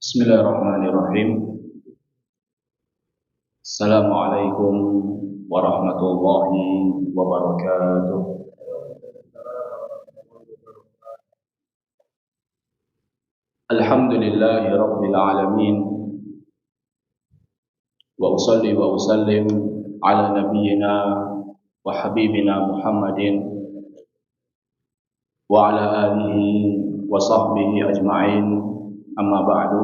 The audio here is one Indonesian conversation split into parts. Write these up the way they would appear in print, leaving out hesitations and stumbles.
Bismillahirrahmanirrahim. Assalamualaikum warahmatullahi wabarakatuh. Alhamdulillahi rabbil alamin. Wa usalli wa usallim ala nabiyyina wa habibina Muhammadin wa ala alihi wa sahbihi ajma'in. Amma ba'du.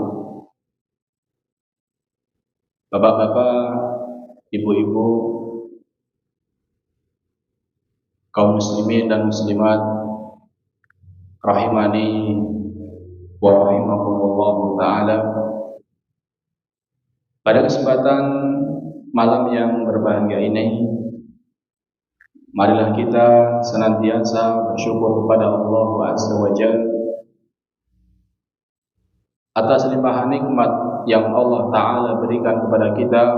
Bapak-bapak, ibu-ibu, kaum muslimin dan muslimat rahimani wa rahimakumullah ta'ala. Pada kesempatan malam yang berbahagia ini, marilah kita senantiasa bersyukur kepada Allah Azza wa Jalla atas limpahan nikmat yang Allah Ta'ala berikan kepada kita,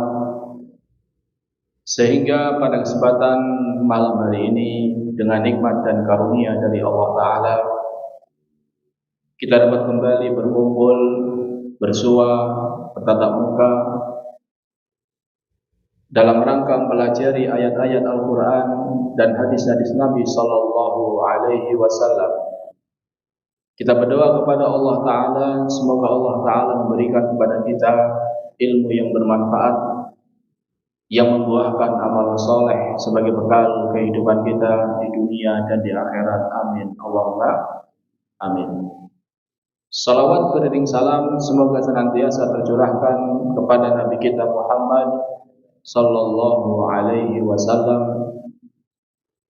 sehingga pada kesempatan malam hari ini dengan nikmat dan karunia dari Allah Ta'ala kita dapat kembali berkumpul, bersua, bertatap muka dalam rangka mempelajari ayat-ayat Al-Quran dan hadis-hadis Nabi Sallallahu Alaihi Wasallam. Kita berdoa kepada Allah Ta'ala, semoga Allah Ta'ala memberikan kepada kita ilmu yang bermanfaat, yang membuahkan amal soleh sebagai bekal kehidupan kita di dunia dan di akhirat. Amin. Allahumma amin. Salawat beriring salam semoga senantiasa tercurahkan kepada Nabi kita Muhammad Sallallahu Alaihi Wasallam,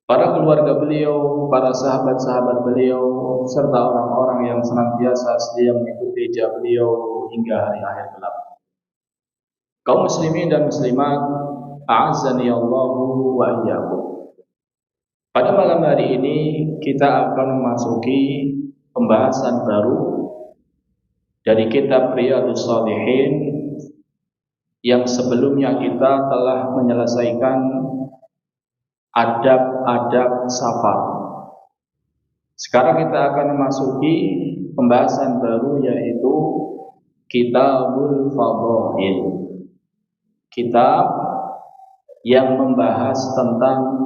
para keluarga beliau, para sahabat-sahabat beliau, serta orang-orang yang senantiasa setia mengikuti jejak beliau hingga hari akhir kelak. Kaum muslimin dan muslimat, a'azzani Allahu wa iyyakum. Pada malam hari ini kita akan memasuki pembahasan baru dari kitab Riyadhus Shalihin yang sebelumnya kita telah menyelesaikan adab-adab safar. Sekarang kita akan memasuki pembahasan baru, yaitu Kitabul Fadhail. Kitab yang membahas tentang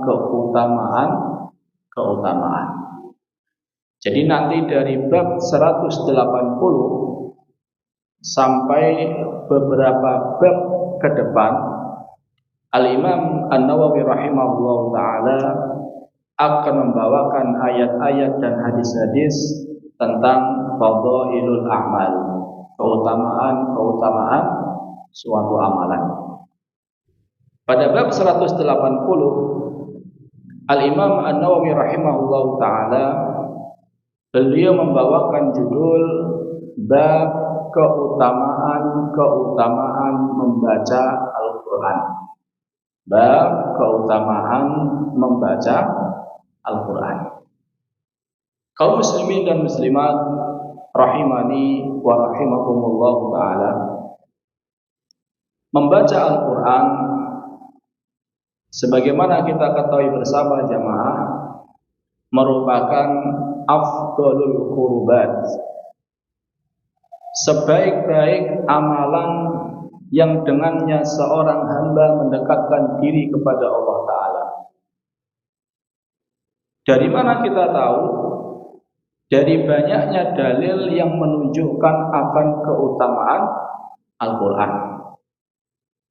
keutamaan. Jadi nanti dari bab 180 sampai beberapa bab ke depan, Al-Imam An-Nawawi rahimahullah ta'ala akan membawakan ayat-ayat dan hadis-hadis tentang fadhailul a'mal, keutamaan suatu amalan. Pada bab 180, Al-Imam An-Nawawi rahimahullah ta'ala beliau membawakan judul bab keutamaan membaca Al-Quran. Bab keutamaan membaca Al-Quran. Kaum muslimin dan muslimat rahimani wa rahimakumullah ta'ala, membaca Al-Quran sebagaimana kita ketahui bersama jamaah merupakan afdalul qurbat, sebaik-baik amalan yang dengannya seorang hamba mendekatkan diri kepada Allah Ta'ala. Dari mana kita tahu? Dari banyaknya dalil yang menunjukkan akan keutamaan Al-Quran.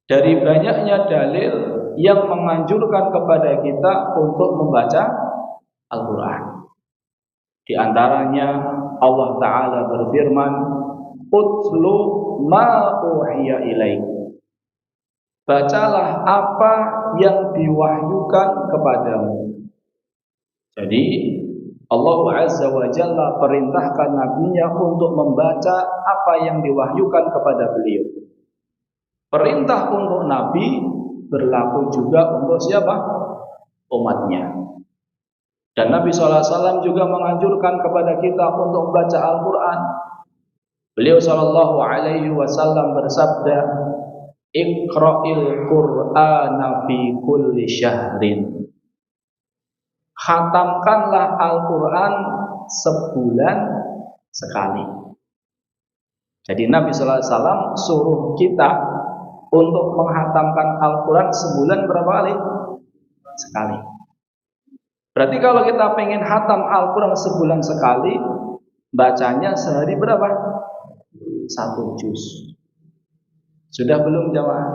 Dari banyaknya dalil yang menganjurkan kepada kita untuk membaca Al-Quran. Di antaranya Allah Ta'ala berfirman, "Utlu ma uhiya ilaik." Bacalah apa yang diwahyukan kepadamu. Jadi Allah Azza wa Jalla perintahkan nabinya untuk membaca apa yang diwahyukan kepada beliau. Perintah untuk nabi berlaku juga untuk siapa? Umatnya. Dan Nabi SAW juga menganjurkan kepada kita untuk membaca Al-Quran. Beliau sallallahu alaihi wasallam bersabda, "Iqra'il Qur'ana fi kulli syahrin." Khatamkanlah Al-Quran sebulan sekali. Jadi Nabi sallallahu alaihi wasallam suruh kita untuk menghatamkan Al-Quran sebulan berapa kali? Sekali. Berarti kalau kita pengen hatam Al-Quran sebulan sekali, bacanya sehari berapa? 1 juz. Sudah belum jamaah?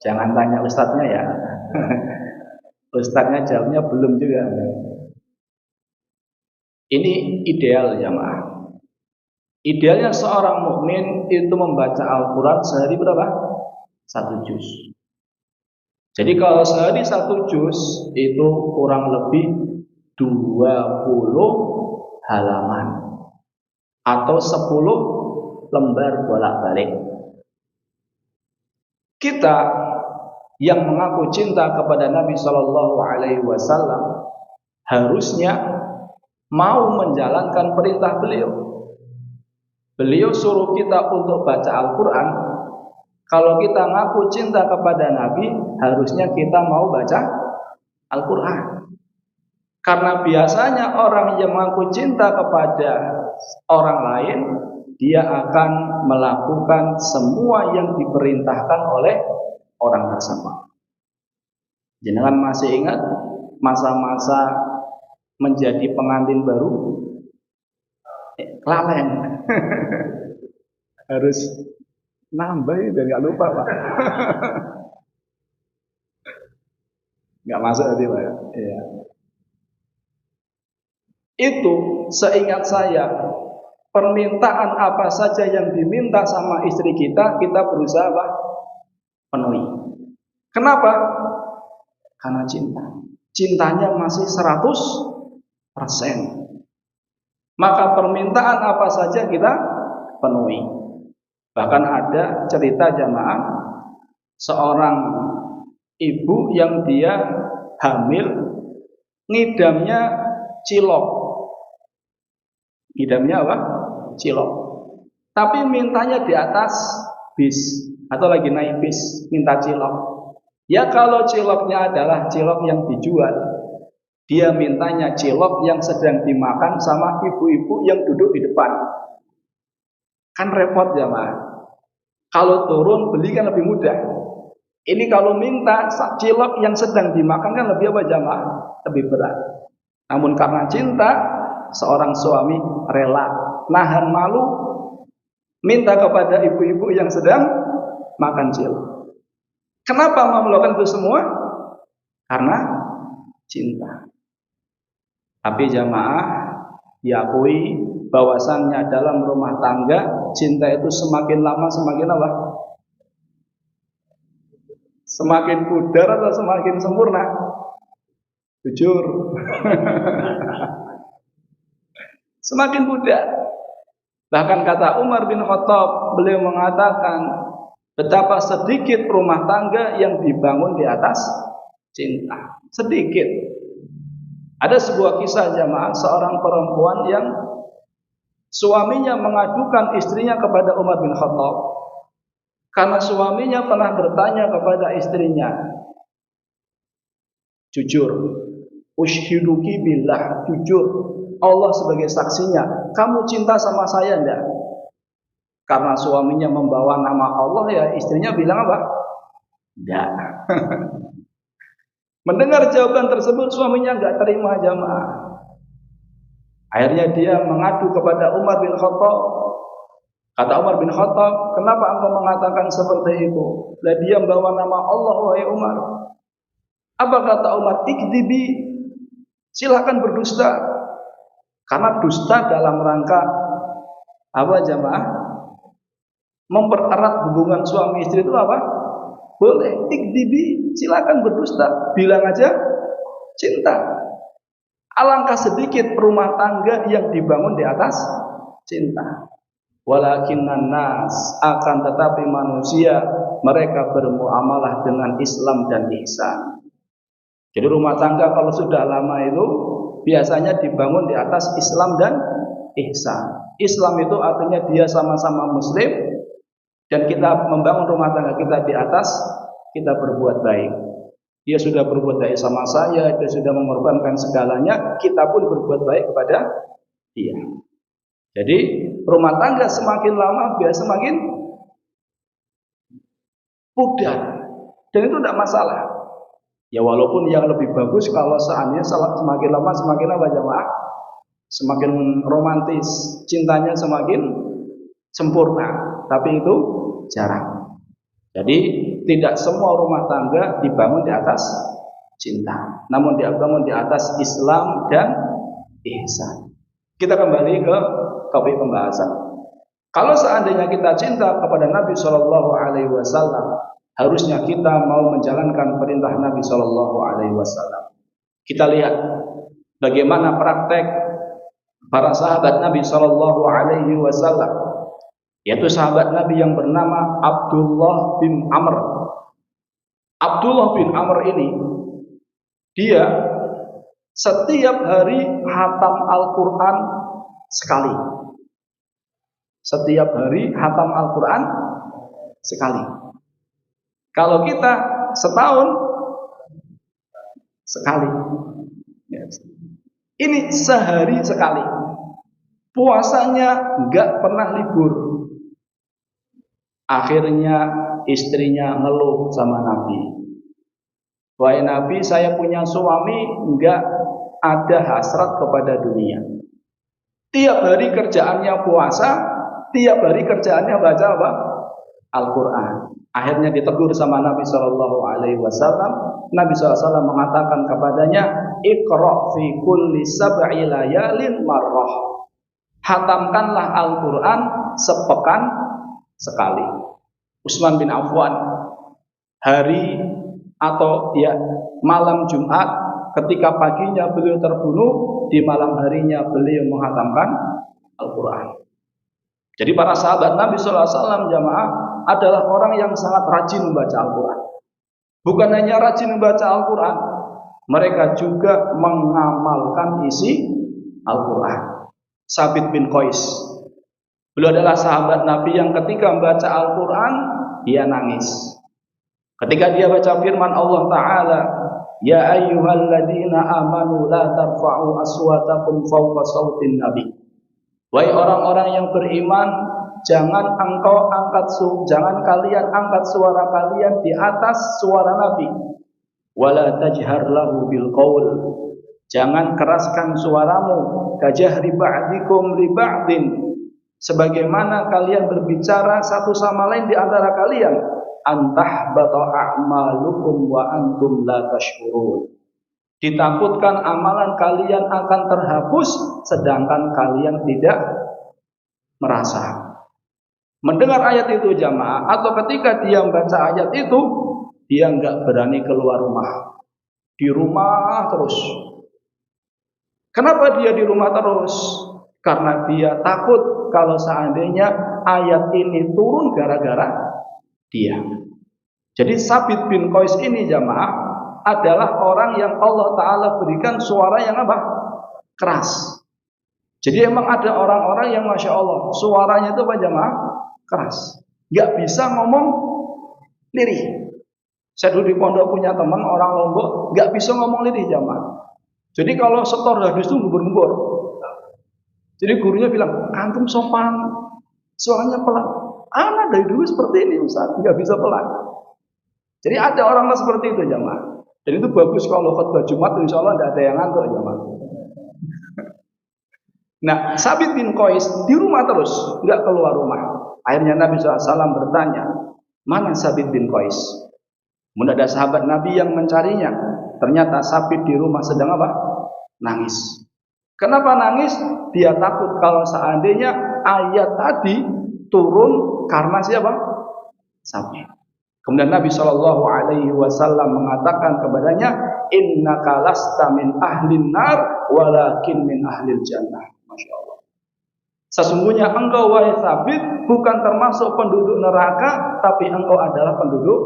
Jangan tanya ustadznya ya. Ustadznya jawabnya belum juga. Ini ideal jamaah. Idealnya seorang mukmin itu membaca Al-Quran sehari berapa? 1 juz. Jadi kalau sehari 1 juz itu kurang lebih 20 halaman atau 10 lembar bolak-balik. Kita yang mengaku cinta kepada Nabi Shallallahu Alaihi Wasallam harusnya mau menjalankan perintah beliau. Beliau suruh kita untuk baca Al-Quran. Kalau kita ngaku cinta kepada Nabi, harusnya kita mau baca Al-Quran. Karena biasanya orang yang mengaku cinta kepada orang lain, dia akan melakukan semua yang diperintahkan oleh orang tersebut. Jangan masih ingat masa-masa menjadi pengantin baru? Kelalen. Harus nambah biar nggak lupa Pak. Nggak masuk tadi Pak ya. Iya. Itu seingat saya, permintaan apa saja yang diminta sama istri kita berusaha Pak, penuhi. Kenapa? Karena cinta. Cintanya masih 100%. Maka permintaan apa saja kita penuhi. Bahkan ada cerita jamaah, seorang ibu yang dia hamil, ngidamnya cilok. Ngidamnya apa? Cilok. Tapi mintanya di atas bis atau lagi naik bis, minta cilok. Ya kalau ciloknya adalah cilok yang dijual, dia mintanya cilok yang sedang dimakan sama ibu-ibu yang duduk di depan. Kan repot ya Mas. Kalau turun beli kan lebih mudah. Ini kalau minta cilok yang sedang dimakan kan lebih apa jamaah? Lebih berat. Namun karena cinta, seorang suami rela nahan malu, minta kepada ibu-ibu yang sedang makan cilok. Kenapa mau melakukan itu semua? Karena cinta. Tapi jamaah diakui bahwasannya dalam rumah tangga cinta itu semakin lama semakin apa? Semakin pudar atau semakin sempurna? Jujur. Semakin pudar. Bahkan kata Umar bin Khattab, beliau mengatakan betapa sedikit rumah tangga yang dibangun di atas cinta. Sedikit. Ada sebuah kisah jamaah, seorang perempuan yang suaminya mengadukan istrinya kepada Umar bin Khattab. Karena suaminya pernah bertanya kepada istrinya, jujur, ushhiduki billah, jujur, Allah sebagai saksinya, kamu cinta sama saya enggak? Karena suaminya membawa nama Allah, ya istrinya bilang apa? Enggak. Mendengar jawaban tersebut, suaminya enggak terima jamaah. Akhirnya dia mengadu kepada Umar bin Khattab. Kata Umar bin Khattab, kenapa engkau mengatakan seperti itu? Lah dia membawa nama Allah, wahai Umar. Apa kata Umar? Ikdibi, silakan berdusta. Karena dusta dalam rangka apa jamaah? Mempererat hubungan suami istri itu apa? Boleh. Ikdibi, silakan berdusta. Bilang aja cinta. Alangkah sedikit rumah tangga yang dibangun di atas cinta. Walakinnan nas, akan tetapi manusia mereka bermuamalah dengan Islam dan ihsan. Jadi rumah tangga kalau sudah lama itu biasanya dibangun di atas Islam dan ihsan. Islam itu artinya dia sama-sama muslim, dan kita membangun rumah tangga kita di atas kita berbuat baik. Dia sudah berbuat baik sama saya, dia sudah mengorbankan segalanya, kita pun berbuat baik kepada dia. Jadi rumah tangga semakin lama biasa semakin pudar, dan itu tidak masalah. Ya walaupun yang lebih bagus kalau seandainya semakin lama semakin apa jemaah? Semakin romantis, cintanya semakin sempurna. Tapi itu jarang. Jadi tidak semua rumah tangga dibangun di atas cinta, namun dibangun di atas Islam dan ihsan. Kita kembali ke topik pembahasan. Kalau seandainya kita cinta kepada Nabi Shallallahu Alaihi Wasallam, harusnya kita mau menjalankan perintah Nabi Shallallahu Alaihi Wasallam. Kita lihat bagaimana praktek para sahabat Nabi Shallallahu Alaihi Wasallam, yaitu sahabat Nabi yang bernama Abdullah bin Amr. Abdullah bin Amr ini, dia setiap hari hatam Al-Quran sekali. Setiap hari hatam Al-Quran sekali. Kalau kita setahun sekali. Ini sehari sekali. Puasanya enggak pernah libur. Akhirnya istrinya ngeluh sama Nabi. Wahai Nabi, saya punya suami enggak ada hasrat kepada dunia. Tiap hari kerjaannya puasa, tiap hari kerjaannya baca apa? Al-Quran. Akhirnya ditegur sama Nabi Shallallahu Alaihi Wasallam. Nabi SAW mengatakan kepadanya, Iqra fi kulli sab'i layalin marrah. Hatamkanlah Al-Quran sepekan sekali. Utsman bin Affan, hari atau ya malam Jumat, ketika paginya beliau terbunuh, di malam harinya beliau menghatamkan Al-Quran. Jadi para sahabat Nabi SAW jamaah adalah orang yang sangat rajin membaca Al-Quran. Bukan hanya rajin membaca Al-Quran, mereka juga mengamalkan isi Al-Quran. Sabit bin Qais, beliau adalah sahabat Nabi yang ketika membaca Al-Quran dia nangis. Ketika dia baca firman Allah Ta'ala, Ya ayyuhalladzina amanu la tarfa'u aswatakum fawqa sautin nabi. Wahai orang-orang yang beriman, jangan kalian angkat suara kalian di atas suara Nabi. Wala tajhar lahu bil qaul. Jangan keraskan suaramu kajahri ba'dikum li ba'din. Sebagaimana kalian berbicara satu sama lain di antara kalian, antahbata a'malukum wa antum la tashkurun. Ditakutkan amalan kalian akan terhapus sedangkan kalian tidak merasa. Mendengar ayat itu jamaah, atau ketika dia membaca ayat itu, dia enggak berani keluar rumah. Di rumah terus. Kenapa dia di rumah terus? Karena dia takut kalau seandainya ayat ini turun gara-gara dia. Jadi Sabit bin Qais ini jamaah adalah orang yang Allah Ta'ala berikan suara yang apa? Keras. Jadi emang ada orang-orang yang Masya Allah suaranya itu apa jamaah? Keras. Gak bisa ngomong lirih. Saya dulu di pondok punya teman orang Lombok gak bisa ngomong lirih jamaah. Jadi kalau setor hadis itu gubur-gubur. Jadi gurunya bilang, antum sopan, suaranya pelan. Anak dari dulu seperti ini Ustaz, gak bisa pelan. Jadi ada orang seperti itu jamaah. Dan itu bagus kalau khutbah Jumat, insya Allah tidak ada yang ngantuk jamaah. Nah, Sabit bin Qais di rumah terus, nggak keluar rumah. Akhirnya Nabi SAW bertanya, mana Sabit bin Qais? Kemudian ada sahabat Nabi yang mencarinya. Ternyata Sabit di rumah sedang apa? Nangis. Kenapa nangis? Dia takut kalau seandainya ayat tadi turun karena siapa? Sabit. Kemudian Nabi Shallallahu Alaihi Wasallam mengatakan kepadanya, Innaka lasta min ahlin nar, walakin min ahlil jannah. Masya Allah. Sesungguhnya engkau wahai Sabit bukan termasuk penduduk neraka, tapi engkau adalah penduduk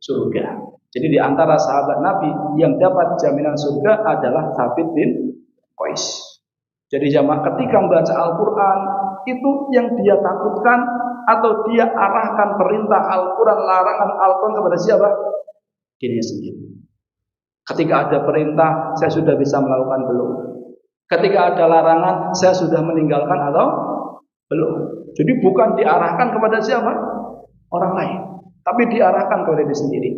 surga. Jadi di antara sahabat Nabi yang dapat jaminan surga adalah Sabit bin Qais. Jadi jamaah ketika membaca Al-Quran itu yang dia takutkan atau dia arahkan perintah Al-Quran, larangan Al-Quran kepada siapa? Dirinya sendiri. Ketika ada perintah, saya sudah bisa melakukan belum? Ketika ada larangan, saya sudah meninggalkan atau Belum. Jadi bukan diarahkan kepada siapa? Orang lain, tapi diarahkan kepada diri sendiri.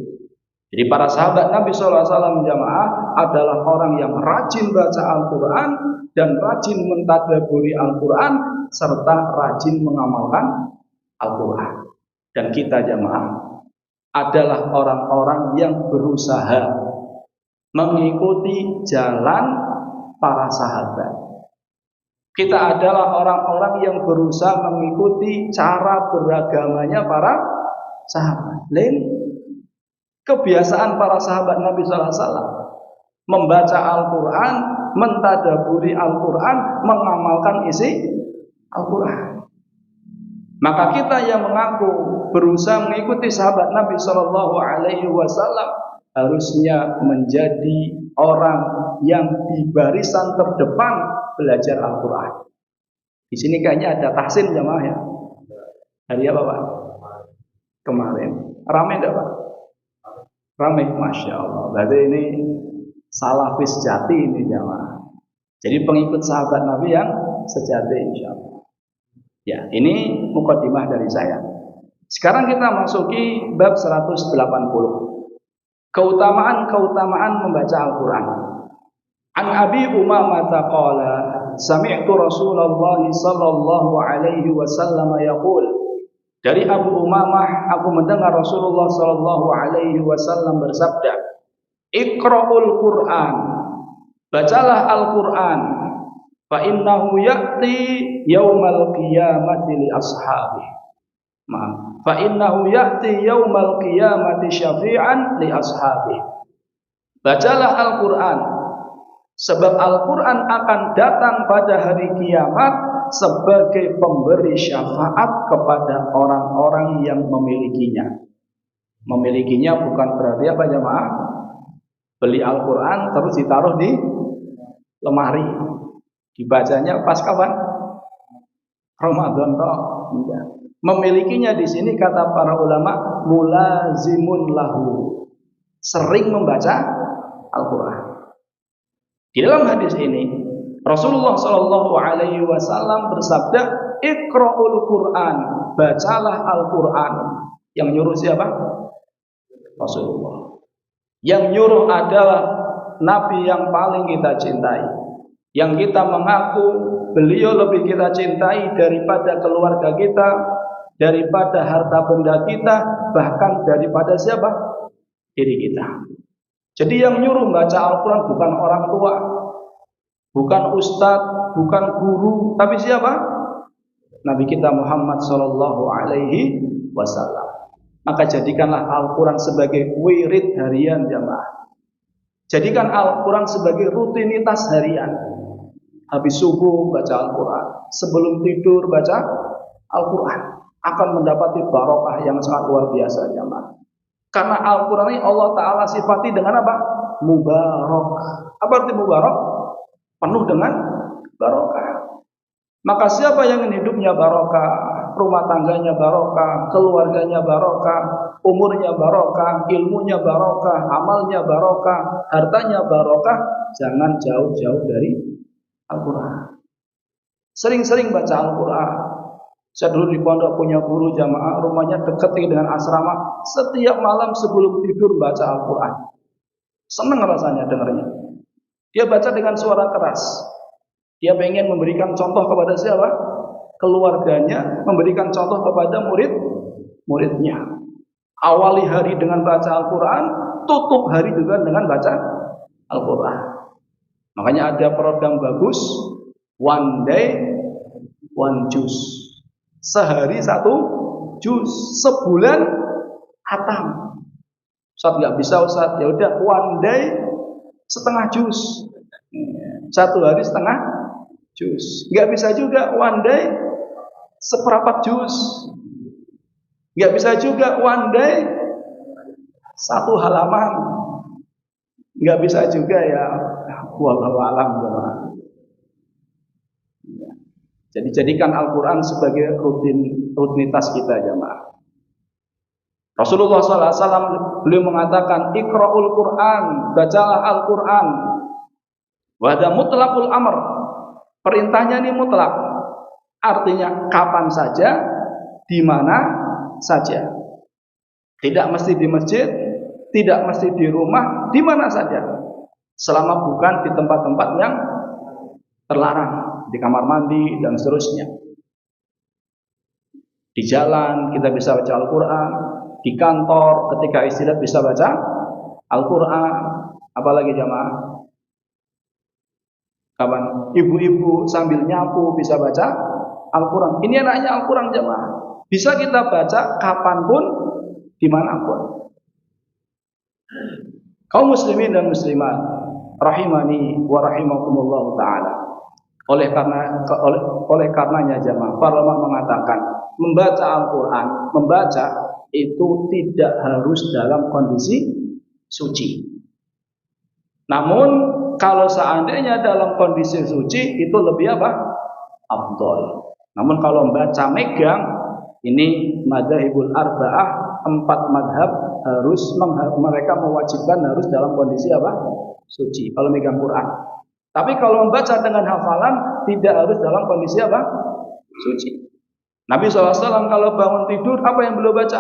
Jadi para sahabat Nabi SAW jamaah adalah orang yang rajin baca Al-Quran dan rajin mentadaburi Al-Quran serta rajin mengamalkan Al-Quran. Dan kita jamaah adalah orang-orang yang berusaha mengikuti jalan para sahabat. Kita adalah orang-orang yang berusaha mengikuti cara beragamanya para sahabat. Lain kebiasaan para sahabat Nabi SAW membaca Al-Quran, mentadaburi Al-Quran, mengamalkan isi Al-Quran. Maka kita yang mengaku berusaha mengikuti sahabat Nabi SAW harusnya menjadi orang yang di barisan terdepan belajar Al-Quran. Di sini kayaknya ada tahsin jamaah ya. Hari apa Pak? Kemarin. Ramai enggak Pak? Ramai, Masya Allah. Berarti ini salafis sejati ini jamaah. Jadi pengikut sahabat Nabi yang sejati insya Allah. Ya, ini mukadimah dari saya. Sekarang kita masuki bab 180. Keutamaan-keutamaan membaca Al-Quran. An Abi Umamah qala sami'tu Rasulullah sallallahu alaihi wasallam yaqul. Dari Abu Umamah aku mendengar Rasulullah sallallahu alaihi wasallam bersabda, Iqra'ul Qur'an. Bacalah Al-Qur'an. Fa innahu ya'ti yaumal qiyamati li ashabi. Fa innahu ya'ti yaumal qiyamati syafi'an li ashabi. Bacalah Al-Qur'an. Sebab Al-Quran akan datang pada hari kiamat sebagai pemberi syafaat kepada orang-orang yang memilikinya. Memilikinya bukan berarti apa jemaah? Beli Al-Quran terus ditaruh di lemari. Dibacanya pas kapan? Ramadan toh. Memilikinya di sini kata para ulama mulazimun lahu. Sering membaca Al-Quran. Di dalam hadis ini Rasulullah Shallallahu Alaihi Wasallam bersabda, Iqra'ul Quran, bacalah Al-Quran. Yang nyuruh siapa? Rasulullah. Yang nyuruh adalah Nabi yang paling kita cintai, yang kita mengaku beliau lebih kita cintai daripada keluarga kita, daripada harta benda kita, bahkan daripada siapa? Diri kita. Jadi yang nyuruh baca Al-Quran bukan orang tua, bukan ustadz, bukan guru, tapi siapa? Nabi kita Muhammad Sallallahu Alaihi Wasallam. Maka jadikanlah Al-Quran sebagai wirid harian jamaah. Jadikan Al-Quran sebagai rutinitas harian. Habis subuh baca Al-Quran, sebelum tidur baca Al-Quran, akan mendapati barokah yang sangat luar biasa jamaah. Karena Al-Quran ini Allah Ta'ala sifati dengan apa? Mubarak. Apa arti mubarak? Penuh dengan barokah. Maka siapa yang ingin hidupnya barokah, rumah tangganya barokah, keluarganya barokah, umurnya barokah, ilmunya barokah, amalnya barokah, hartanya barokah, jangan jauh-jauh dari Al-Quran. Sering-sering baca Al-Quran. Saya dulu di pondok punya guru jamaah, rumahnya dekat dengan asrama. Setiap malam sebelum tidur baca Al-Quran. Senang rasanya dengarnya. Dia baca dengan suara keras. Dia pengen memberikan contoh kepada siapa? Keluarganya, memberikan contoh kepada murid-muridnya. Awali hari dengan baca Al-Quran, tutup hari juga dengan baca Al-Quran. Makanya ada program bagus, one day, one juice. Sehari satu juz, sebulan hatam. Ustaz nggak bisa Ustaz, ya udah one day setengah juz, satu hari setengah juz. Nggak bisa juga one day seperempat juz. Nggak bisa juga one day satu halaman. Nggak bisa juga ya wallahu a'lam. Jadi jadikan Al-Quran sebagai rutinitas kita jamaah. Rasulullah SAW beliau mengatakan Iqra'ul Quran, bacalah Al-Quran. Wa hadza mutlaqul amr. Perintahnya ini mutlak. Artinya kapan saja, di mana saja. Tidak mesti di masjid, tidak mesti di rumah, di mana saja. Selama bukan di tempat-tempat yang terlarang, di kamar mandi dan seterusnya. Di jalan kita bisa baca Al-Quran, di kantor ketika istirahat bisa baca Al-Quran, apalagi jamaah. Kapan ibu-ibu sambil nyapu bisa baca Al-Quran. Ini anaknya Al-Quran jamaah. Bisa kita baca kapanpun, dimanapun. Kaum muslimin dan muslimat rahimani wa rahimakumullah ta'ala. Oleh karenanya jamaah, para ulama mengatakan membaca Al-Quran, membaca itu tidak harus dalam kondisi suci. Namun kalau seandainya dalam kondisi suci itu lebih apa? Afdol. Namun kalau membaca megang, ini madzhabul arba'ah, 4 madhab harus mereka mewajibkan harus dalam kondisi apa? Suci. Kalau megang Quran. Tapi kalau membaca dengan hafalan tidak harus dalam kondisi apa? Suci. Nabi SAW kalau bangun tidur apa yang beliau baca?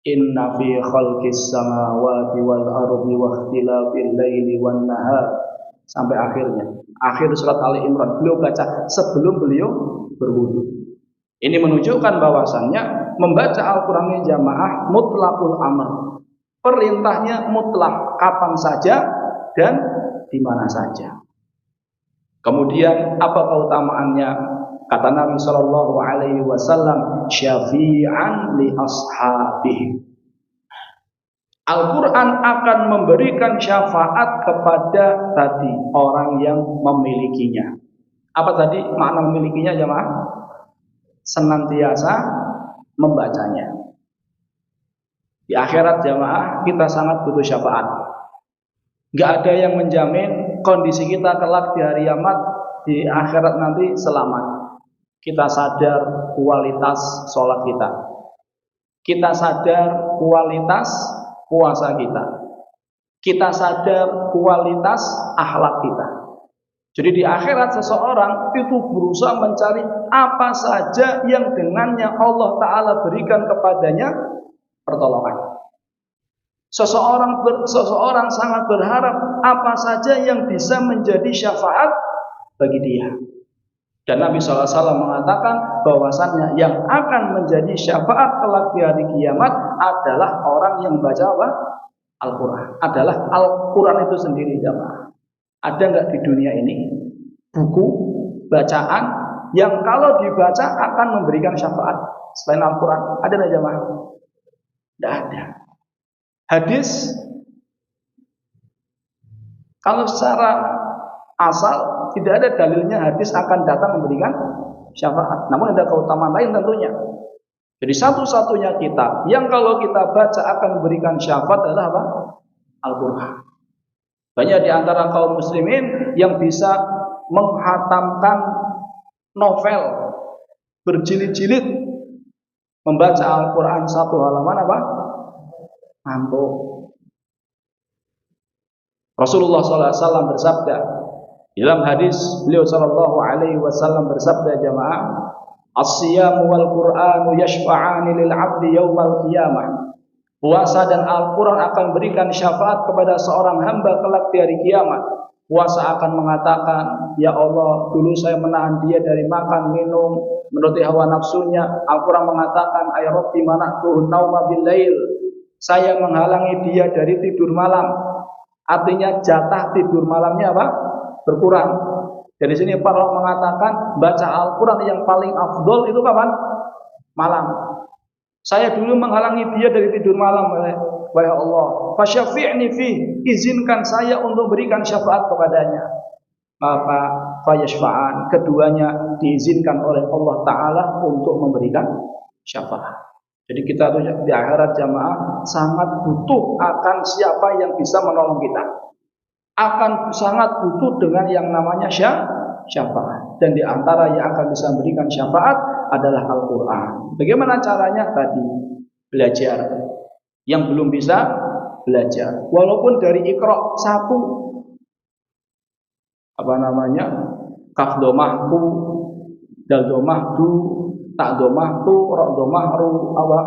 Inna fi khalqis samawati wal ardi wa ikhtilafil laili wan nahar sampai akhirnya. Akhir surat Ali Imran beliau baca sebelum beliau berwudu. Ini menunjukkan bahwasannya membaca Al-Qur'an jamaah mutlaqul amr. Perintahnya mutlak, kapan saja dan di mana saja. Kemudian apa keutamaannya? Kata Nabi Shallallahu Alaihi Wasallam, syafi'an li ashabihi. Al-Quran akan memberikan syafaat kepada tadi orang yang memilikinya. Apa tadi makna memilikinya jemaah? Senantiasa membacanya. Di akhirat jemaah kita sangat butuh syafaat. Gak ada yang menjamin kondisi kita kelak di hari kiamat, di akhirat nanti selamat. Kita sadar kualitas sholat kita. Kita sadar kualitas puasa kita. Kita sadar kualitas akhlak kita. Jadi di akhirat seseorang itu berusaha mencari apa saja yang dengannya Allah Ta'ala berikan kepadanya pertolongan. Seseorang sangat berharap apa saja yang bisa menjadi syafaat bagi dia. Dan Nabi SAW mengatakan bahwasannya yang akan menjadi syafaat kelak di hari kiamat adalah orang yang membaca apa? Al-Quran. Adalah Al-Quran itu sendiri jamaah. Ada nggak di dunia ini buku bacaan yang kalau dibaca akan memberikan syafaat selain Al-Quran? Ada nggak jamaah? Tidak ada. Hadis kalau secara asal tidak ada dalilnya hadis akan datang memberikan syafaat. Namun ada keutamaan lain tentunya. Jadi satu-satunya kitab yang kalau kita baca akan memberikan syafaat adalah apa? Al-Quran. Banyak di antara kaum muslimin yang bisa menghatamkan novel berjilid-jilid, membaca Al-Quran satu halaman apa? Ngantuk. Rasulullah SAW bersabda dalam hadis, beliau sallallahu alaihi wasallam bersabda jamaah, as-siyamu wal Qur'anu yashfa'ani lil 'abdi yaumal qiyamah. Puasa dan Al-Qur'an akan berikan syafaat kepada seorang hamba kelak di hari kiamat. Puasa akan mengatakan, ya Allah, dulu saya menahan dia dari makan, minum, menuruti hawa nafsunya. Al-Qur'an mengatakan, ay rabbi mana'tuhu nauma bil lail. Saya menghalangi dia dari tidur malam. Artinya jatah tidur malamnya apa? Berkurang. Dari sini para ulama mengatakan baca Al-Quran yang paling afdol itu kapan? Malam. Saya dulu menghalangi dia dari tidur malam, wahai Allah. Fasyafi'ni fi, izinkan saya untuk berikan syafaat kepadanya. Maka fayashfa'an, keduanya diizinkan oleh Allah Ta'ala untuk memberikan syafaat. Jadi kita tuh di akhirat jamaah sangat butuh akan siapa yang bisa menolong kita. Akan sangat butuh dengan yang namanya syafaat. Dan di antara yang akan bisa memberikan syafaat adalah Al-Quran. Bagaimana caranya? Tadi belajar. Yang belum bisa belajar. Walaupun dari Iqra 1 kaf domahku dal domah du, tak domah tu, rok domah ru, apa?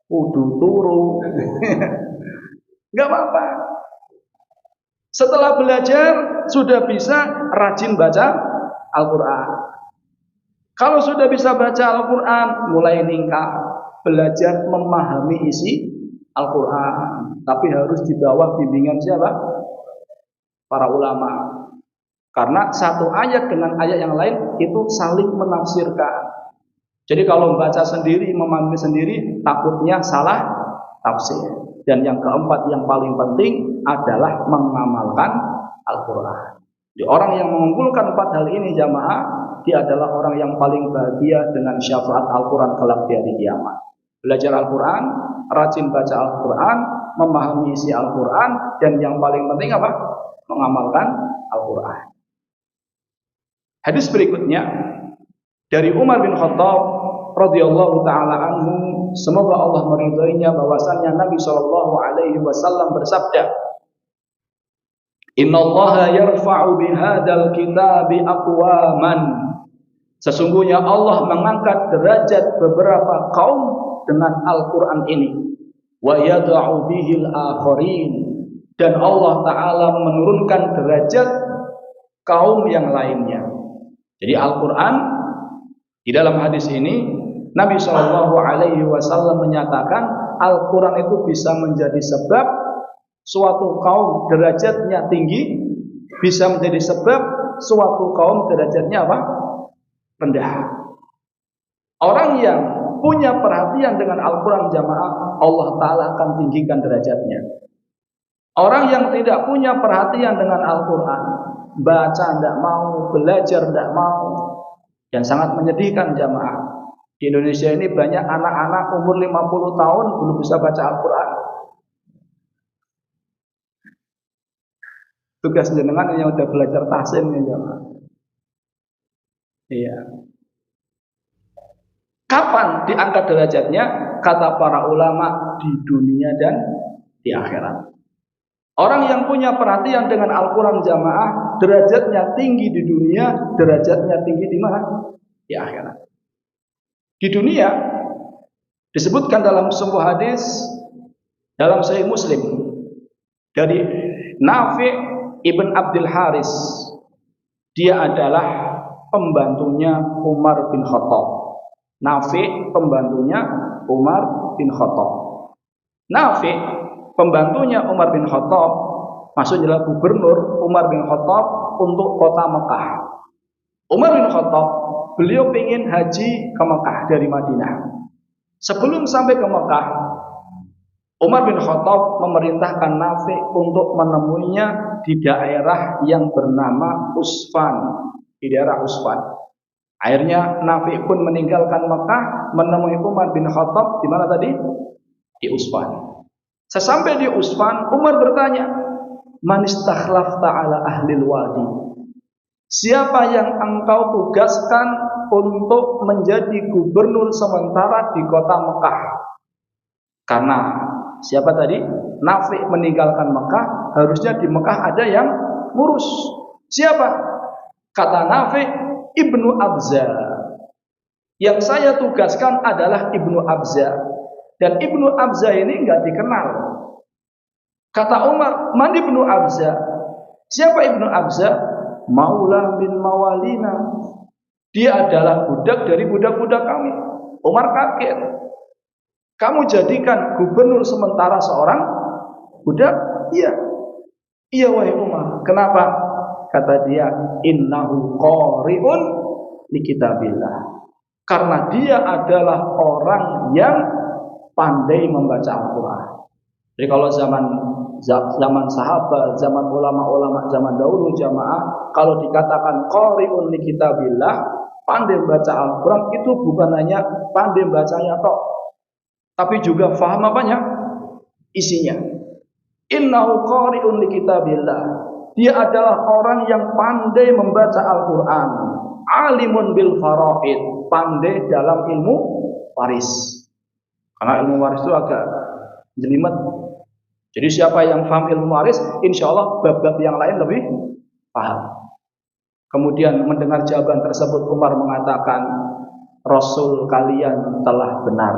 Udu turu. Enggak apa-apa. Setelah belajar sudah bisa rajin baca Al-Qur'an. Kalau sudah bisa baca Al-Qur'an, mulai ningkat, belajar memahami isi Al-Qur'an. Tapi harus di bawah bimbingan siapa? Para ulama. Karena satu ayat dengan ayat yang lain itu saling menafsirkan. Jadi kalau membaca sendiri, memahami sendiri, takutnya salah tafsir. Dan yang keempat yang paling penting adalah mengamalkan Al-Quran. Jadi orang yang mengumpulkan 4 hal ini jamaah, dia adalah orang yang paling bahagia dengan syafaat Al-Quran kelak di hari kiamat. Belajar Al-Quran, rajin baca Al-Quran, memahami isi Al-Quran, dan yang paling penting apa? Mengamalkan Al-Quran. Hadis berikutnya dari Umar bin Khattab radhiyallahu taala anhu, semoga Allah meridhoinya, bahwasannya Nabi sallallahu alaihi wasallam bersabda, "Innallaha yarfa'u bihadzal kitabi aqwaman." Sesungguhnya Allah mengangkat derajat beberapa kaum dengan Al-Qur'an ini. Wa yad'u bihil akharin, dan Allah taala menurunkan derajat kaum yang lainnya. Jadi Al-Qur'an, di dalam hadis ini Nabi Shallallahu Alaihi Wasallam menyatakan Al-Quran itu bisa menjadi sebab suatu kaum derajatnya tinggi, bisa menjadi sebab suatu kaum derajatnya apa? Rendah. Orang yang punya perhatian dengan Al-Quran jamaah, Allah Ta'ala akan tinggikan derajatnya. Orang yang tidak punya perhatian dengan Al-Quran, baca tidak mau, belajar tidak mau, dan sangat menyedihkan jamaah. Di Indonesia ini banyak anak-anak umur 50 tahun belum bisa baca Al-Quran. Tugas jenengan yang udah belajar tahsin ya jamaah. Iya. Kapan diangkat derajatnya? Kata para ulama, di dunia dan di akhirat. Orang yang punya perhatian dengan Al-Quran jamaah, derajatnya tinggi di dunia, derajatnya tinggi di mana? Di akhirat. Di dunia disebutkan dalam sebuah hadis dalam Sahih Muslim dari Nafi' ibn Abdul Haris. Dia adalah pembantunya Umar bin Khattab. Nafi' pembantunya Umar bin Khattab. Nafi' pembantunya Umar bin Khattab, maksudnya gubernur Umar bin Khattab untuk kota Mekah. Umar bin Khattab, beliau ingin haji ke Mekah dari Madinah. Sebelum sampai ke Mekah, Umar bin Khattab memerintahkan Nafi' untuk menemuinya di daerah yang bernama Usfan, di daerah Usfan. Akhirnya Nafi' pun meninggalkan Mekah, menemui Umar bin Khattab di mana tadi? Di Usfan. Sesampai di Usfan, Umar bertanya, "Man istakhlafta ala ahlil wadi?" Siapa yang engkau tugaskan untuk menjadi gubernur sementara di kota Mekah? Karena siapa tadi? Nafi' meninggalkan Mekah, harusnya di Mekah ada yang ngurus. Siapa? Kata Nafi', Ibnu Abza. Yang saya tugaskan adalah Ibnu Abza. Dan Ibnu Abza ini enggak dikenal. Kata Umar, "Man Ibnu Abza?" Siapa Ibnu Abza? Maula bin mawalina. Dia adalah budak dari budak-budak kami. Umar kaget. Kamu jadikan gubernur sementara seorang budak? Iya. Iya wahai Umar. Kenapa? Kata dia, innahu qari'un li kitabillah. Karena dia adalah orang yang pandai membaca Al-Quran. Jadi kalau zaman sahabat, zaman ulama-ulama zaman dahulu jamaah, kalau dikatakan qari'un li kitabillah, pandai baca Al-Quran, itu bukan hanya pandai bacanya tok, tapi juga faham apanya? Isinya. Innahu qari'un li kitabillah. Dia adalah orang yang pandai membaca Al-Quran. Alimun bil faraid, pandai dalam ilmu waris. Karena ilmu waris itu agak jelimet. Jadi siapa yang paham ilmu waris, insya Allah bab-bab yang lain lebih paham. Kemudian mendengar jawaban tersebut, Umar mengatakan, Rasul kalian telah benar.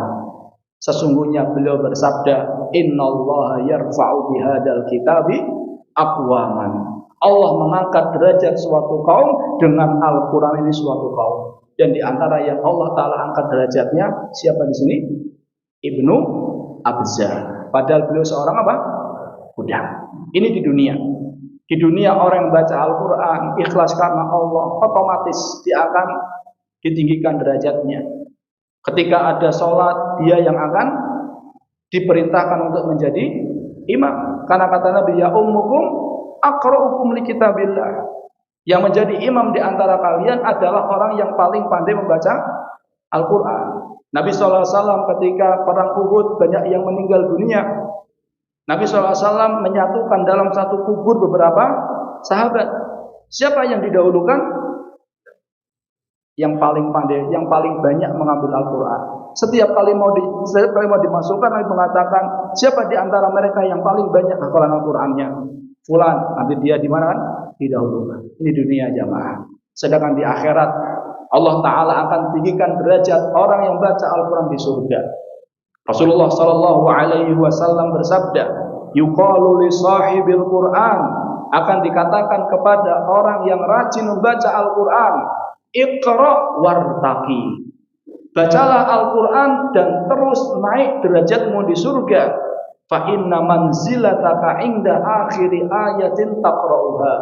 Sesungguhnya beliau bersabda, Innallaha yarfa'u bihadal kitabi aqwaman. Allah mengangkat derajat suatu kaum dengan Al-Quran ini suatu kaum. Dan di antara yang Allah Ta'ala angkat derajatnya, siapa di sini? Ibnu Abza. Padahal beliau seorang apa? Budak. Ini di dunia. Di dunia orang yang baca Al-Quran, ikhlas karena Allah, otomatis dia akan ditinggikan derajatnya. Ketika ada sholat, dia yang akan diperintahkan untuk menjadi imam. Karena kata Nabi, ya ummukum aqra'ukum li kitabillah. Yang menjadi imam di antara kalian adalah orang yang paling pandai membaca Al-Quran. Nabi SAW ketika perang Uhud banyak yang meninggal dunia. Nabi SAW menyatukan dalam satu kubur beberapa sahabat. Siapa yang didahulukan? Yang paling pandai, yang paling banyak mengambil Al-Quran. Setiap kali mau dimasukkan, Nabi mengatakan, siapa di antara mereka yang paling banyak hafalan Al-Qurannya? Fulan, nanti dia di mana kan? Didahulukan. Ini dunia jamaah. Sedangkan di akhirat, Allah Ta'ala akan tinggikan derajat orang yang baca Al-Quran di surga. Rasulullah Sallallahu Alaihi Wasallam bersabda, yuqalu li sahibil Quran, akan dikatakan kepada orang yang rajin membaca Al-Quran, Iqra wartaqi. Bacalah Al-Quran dan terus naik derajatmu di surga. Fa inna manzilataka inda akhiri ayatin taqra'uha.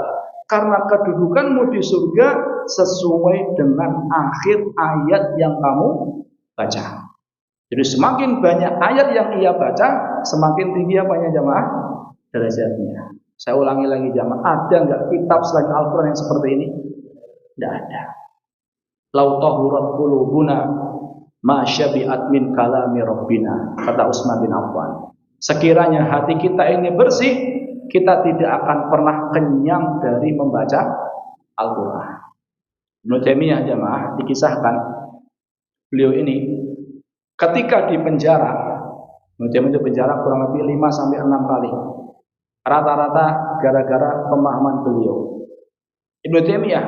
Karena kedudukanmu di surga sesuai dengan akhir ayat yang kamu baca. Jadi semakin banyak ayat yang ia baca, semakin tinggi apanya jamaah? Derajatnya. Saya ulangi lagi jamaah, ada enggak kitab selain Al-Quran yang seperti ini? Tidak ada. Lau tahurat qulubuna ma syabi'at min kalami rabbina, kata Utsman bin Affan. Sekiranya hati kita ini bersih, kita tidak akan pernah kenyang dari membaca Al-Quran. Ibnu Taimiyah jamaah dikisahkan, beliau ini ketika di penjara, Ibnu Taimiyah di penjara kurang lebih 5 sampai 6 kali. Rata-rata gara-gara pemahaman beliau. Ibnu Taimiyah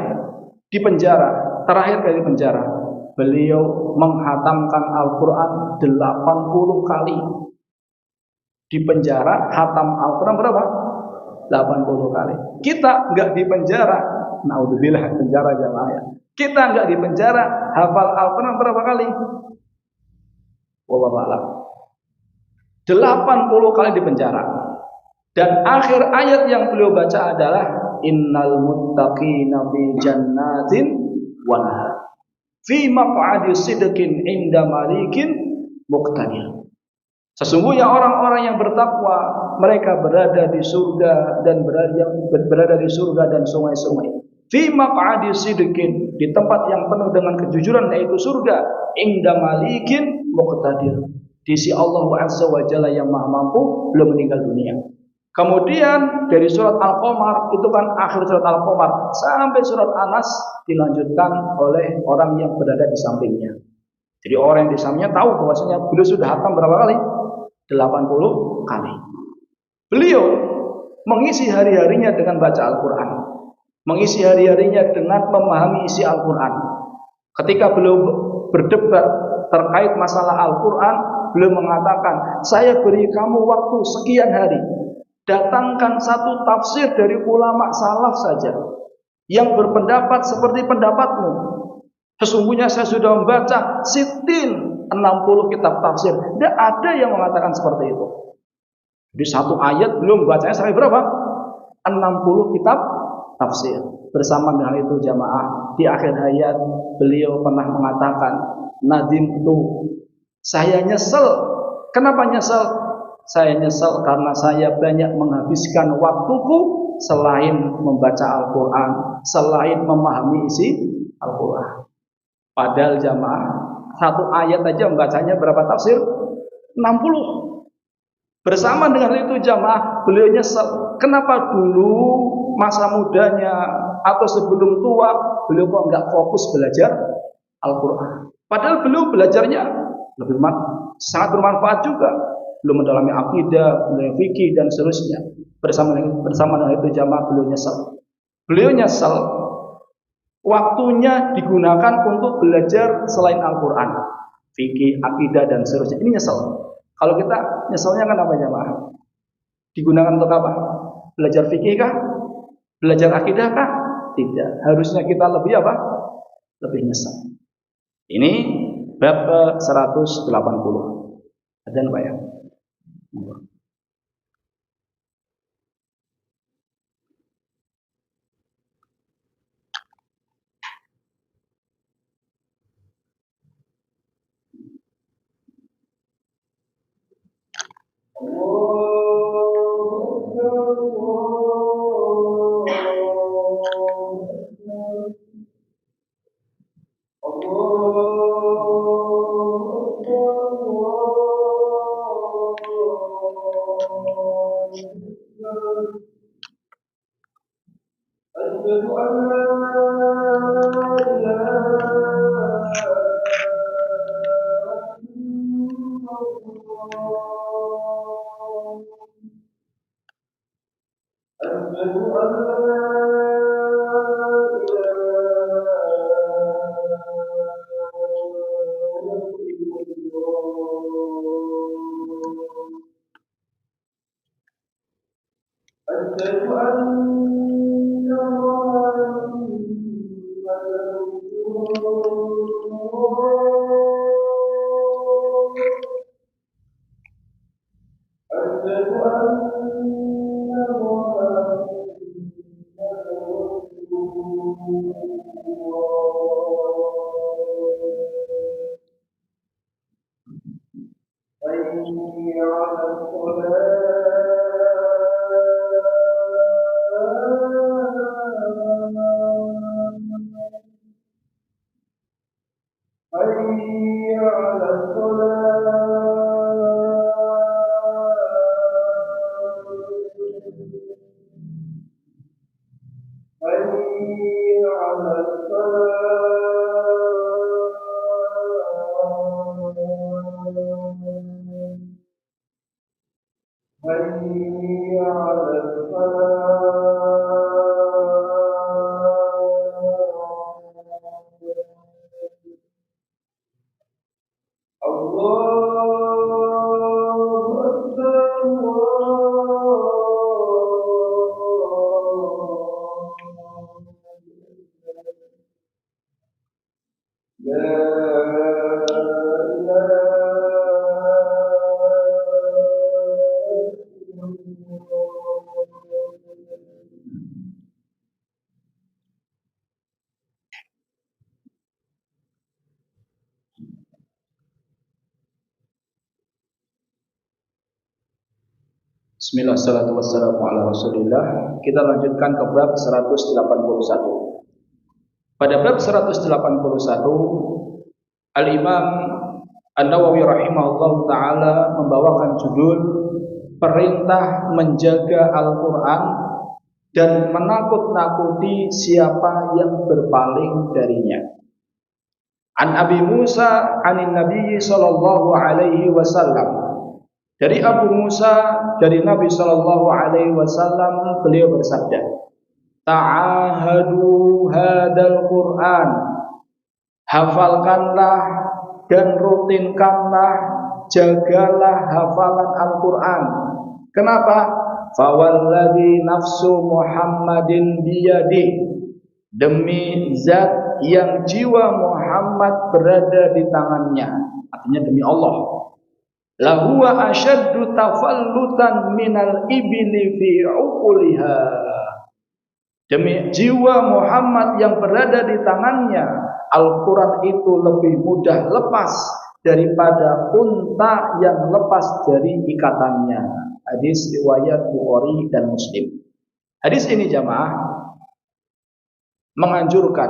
di penjara, terakhir kali penjara, beliau menghatamkan Al-Quran 80 kali. Di penjara hatam Al-Quran berapa? 80 kali. Kita enggak di penjara, naudzubillah penjara jamaah. Kita enggak di penjara, hafal Al-Quran berapa kali? Wallahu a'lam. 80 kali di penjara. Dan akhir ayat yang beliau baca adalah innal muttaqina fi jannatin wa nahar fi maq'adi sidqin inda malikin muqtadir. Sesungguhnya orang-orang yang bertakwa, mereka berada di surga dan berada di surga dan sungai-sungai. Fi maq'adi sidqin, di tempat yang penuh dengan kejujuran, yaitu surga. Inda malikin muqtadir, di sisi Allah Azza wa Jalla yang Maha Mampu, belum meninggal dunia. Kemudian dari surat Al-Qamar, itu kan akhir surat Al-Qamar, sampai surat Anas dilanjutkan oleh orang yang berada di sampingnya. Jadi orang yang di sampingnya tahu bahwasanya beliau sudah hatam berapa kali? 80 kali. Beliau mengisi hari-harinya dengan baca Al-Quran, mengisi hari-harinya dengan memahami isi Al-Quran. Ketika beliau berdebat terkait masalah Al-Quran, beliau mengatakan, saya beri kamu waktu sekian hari, datangkan satu tafsir dari ulama salaf saja yang berpendapat seperti pendapatmu. Sesungguhnya saya sudah membaca 60 kitab tafsir. Tidak ada yang mengatakan seperti itu. Di satu ayat belum bacanya sampai berapa? 60 kitab tafsir. Bersama dengan itu jamaah, di akhir hayat beliau pernah mengatakan, nadim itu, saya nyesel. Kenapa nyesel? Saya nyesel karena saya banyak menghabiskan waktuku selain membaca Al-Quran, selain memahami isi Al-Quran. Padahal jamaah, satu ayat aja membacanya berapa tafsir? 60. Bersama dengan itu jamaah, beliau nyesel. Kenapa dulu masa mudanya atau sebelum tua beliau kok nggak fokus belajar Al-Quran? Padahal beliau belajarnya sangat bermanfaat juga. Belum mendalami akidah, mendalami fikih dan seterusnya. Bersama dengan itu jamaah beliau nyesel. Beliau nyesel waktunya digunakan untuk belajar selain Al-Quran, fikih, akidah dan seterusnya. Ini nyesel. Kalau kita nyeselnya kan apa jemaah? Digunakan untuk apa? Belajar fikih kah? Belajar akidah kah? Tidak. Harusnya kita lebih apa? Lebih nyesel. Ini bab 180. Ada apa ya? Bismillah, salatu wassalamu ala rasulillah. Kita lanjutkan ke bab 181. Pada bab 181, Al-Imam An-Nawawi rahimahullah ta'ala membawakan judul perintah menjaga Al-Quran dan menakut-nakuti siapa yang berpaling darinya. An Abi Musa anin Nabi sallallahu alaihi wasallam. Dari Abu Musa dari Nabi sallallahu alaihi wasallam, beliau bersabda, ta'ahadu hadal Quran, hafalkanlah dan rutinkanlah, jagalah hafalan Al-Quran. Kenapa? Fawalladhi nafsu Muhammadin biyadih, demi zat yang jiwa Muhammad berada di tangannya, artinya demi Allah. Lahuwa asyaddu tafallutan minal ibili fi uquliha, demi jiwa Muhammad yang berada di tangannya, Al-Quran itu lebih mudah lepas daripada unta yang lepas dari ikatannya. Hadis riwayat Bukhari dan Muslim. Hadis ini jamaah menganjurkan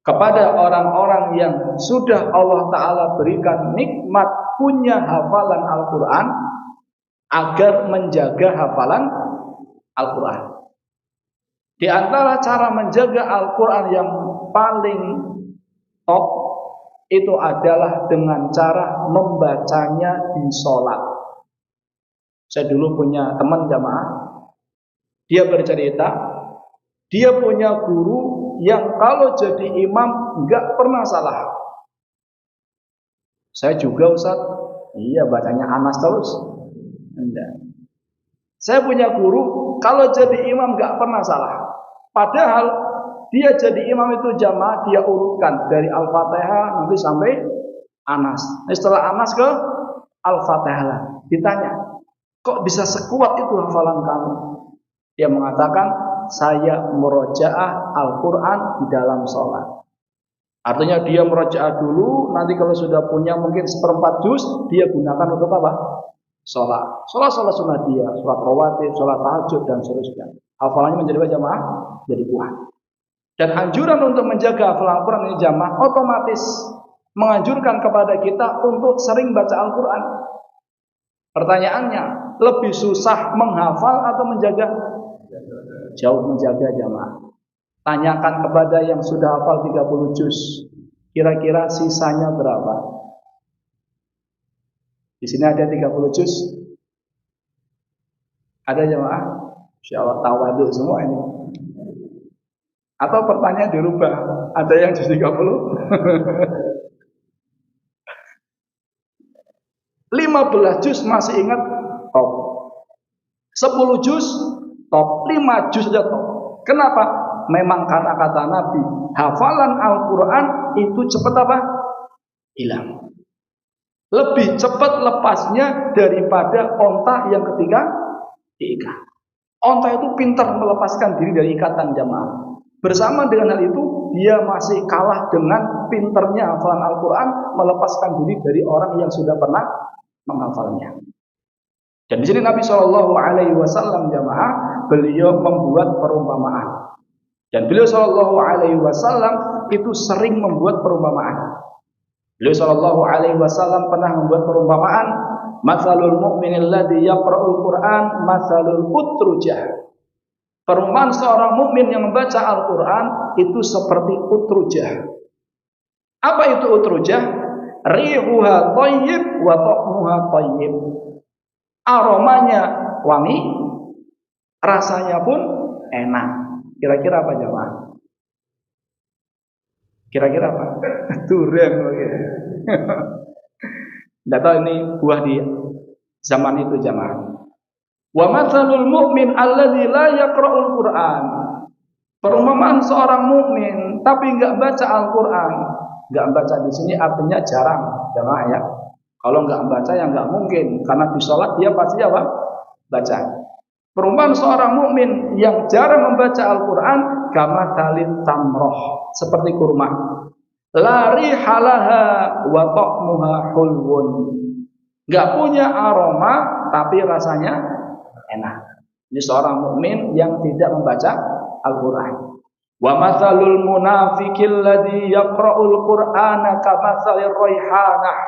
kepada orang-orang yang sudah Allah Ta'ala berikan nikmat punya hafalan Al-Quran agar menjaga hafalan Al-Quran. Di antara cara menjaga Al-Quran yang paling top itu adalah dengan cara membacanya di sholat. Saya dulu punya teman jamaah, dia bercerita, dia punya guru yang kalau jadi imam nggak pernah salah. Saya juga Ustaz. Iya, bacanya Anas terus. Enggak. Saya punya guru, kalau jadi imam nggak pernah salah. Padahal dia jadi imam itu jamaah, dia urutkan dari Al-Fatihah nanti sampai Anas. Nah, setelah Anas ke Al-Fatihah lah. Ditanya, kok bisa sekuat itu hafalan kamu? Dia mengatakan, saya murojaah Al-Quran di dalam sholat. Artinya dia murojaah dulu, nanti kalau sudah punya mungkin seperempat juz, dia gunakan untuk apa? Sholat sunnah dia, sholat rawatib, sholat tahajud dan seterusnya. Hafalannya menjadi jamaah, jadi kuat. Dan anjuran untuk menjaga hafalan Al-Quran ini jamaah otomatis menganjurkan kepada kita untuk sering baca Al-Quran. Pertanyaannya, lebih susah menghafal atau menjaga? Jauh menjaga jamaah. Tanyakan kepada yang sudah hafal 30 juz, kira-kira sisanya berapa? Di sini ada 30 juz. Ada jemaah? Insyaallah tawadhu semua ini. Atau pertanyaan dirubah. Ada yang juz 30? 15 juz masih ingat? Top. 10 juz? Top. 5 juz saja top. Kenapa? Memang karena kata Nabi, hafalan Al-Quran itu cepat apa? Hilang. Lebih cepat lepasnya daripada onta yang ketika diikat. Onta itu pintar melepaskan diri dari ikatan jamaah. Bersama dengan hal itu, dia masih kalah dengan pinternya hafalan Al-Quran melepaskan diri dari orang yang sudah pernah menghafalnya. Dan di sini Nabi Shallallahu Alaihi Wasallam jamaah, beliau membuat perumpamaan. Dan beliau Shallallahu Alaihi Wasallam itu sering membuat perumpamaan. Beliau Shallallahu Alaihi Wasallam pernah membuat perumpamaan, "Matsalul mu'minil ladzi yaqra'ul Qur'an, matsalul utrujah." Perumpamaan seorang mukmin yang membaca Al-Quran itu seperti utrujah. Apa itu utrujah? Rihuha thayyib wa ta'muha thayyib. Aromanya wangi, rasanya pun enak. Kira-kira apa jemaah? Kira-kira apa? Durian. Tidak tahu ini buah di zaman itu jemaah. Wa matsalul mu'min alladzi la yaqra'ul Qur'an. Perumpamaan seorang mukmin tapi enggak baca Al-Qur'an. Enggak baca di sini artinya jarang, jemaah ya. Kalau enggak baca ya enggak mungkin, karena di salat dia pasti apa? Baca. Perumpamaan seorang mukmin yang jarang membaca Al-Qur'an kamatsalit tamroh, seperti kurma. La rihalaha wa ta'muha hulwun. Enggak punya aroma tapi rasanya enak. Ini seorang mukmin yang tidak membaca Al-Qur'an. Wa matsalul munafiqil ladzi yaqra'ul Qur'ana kamatsalir raihanah.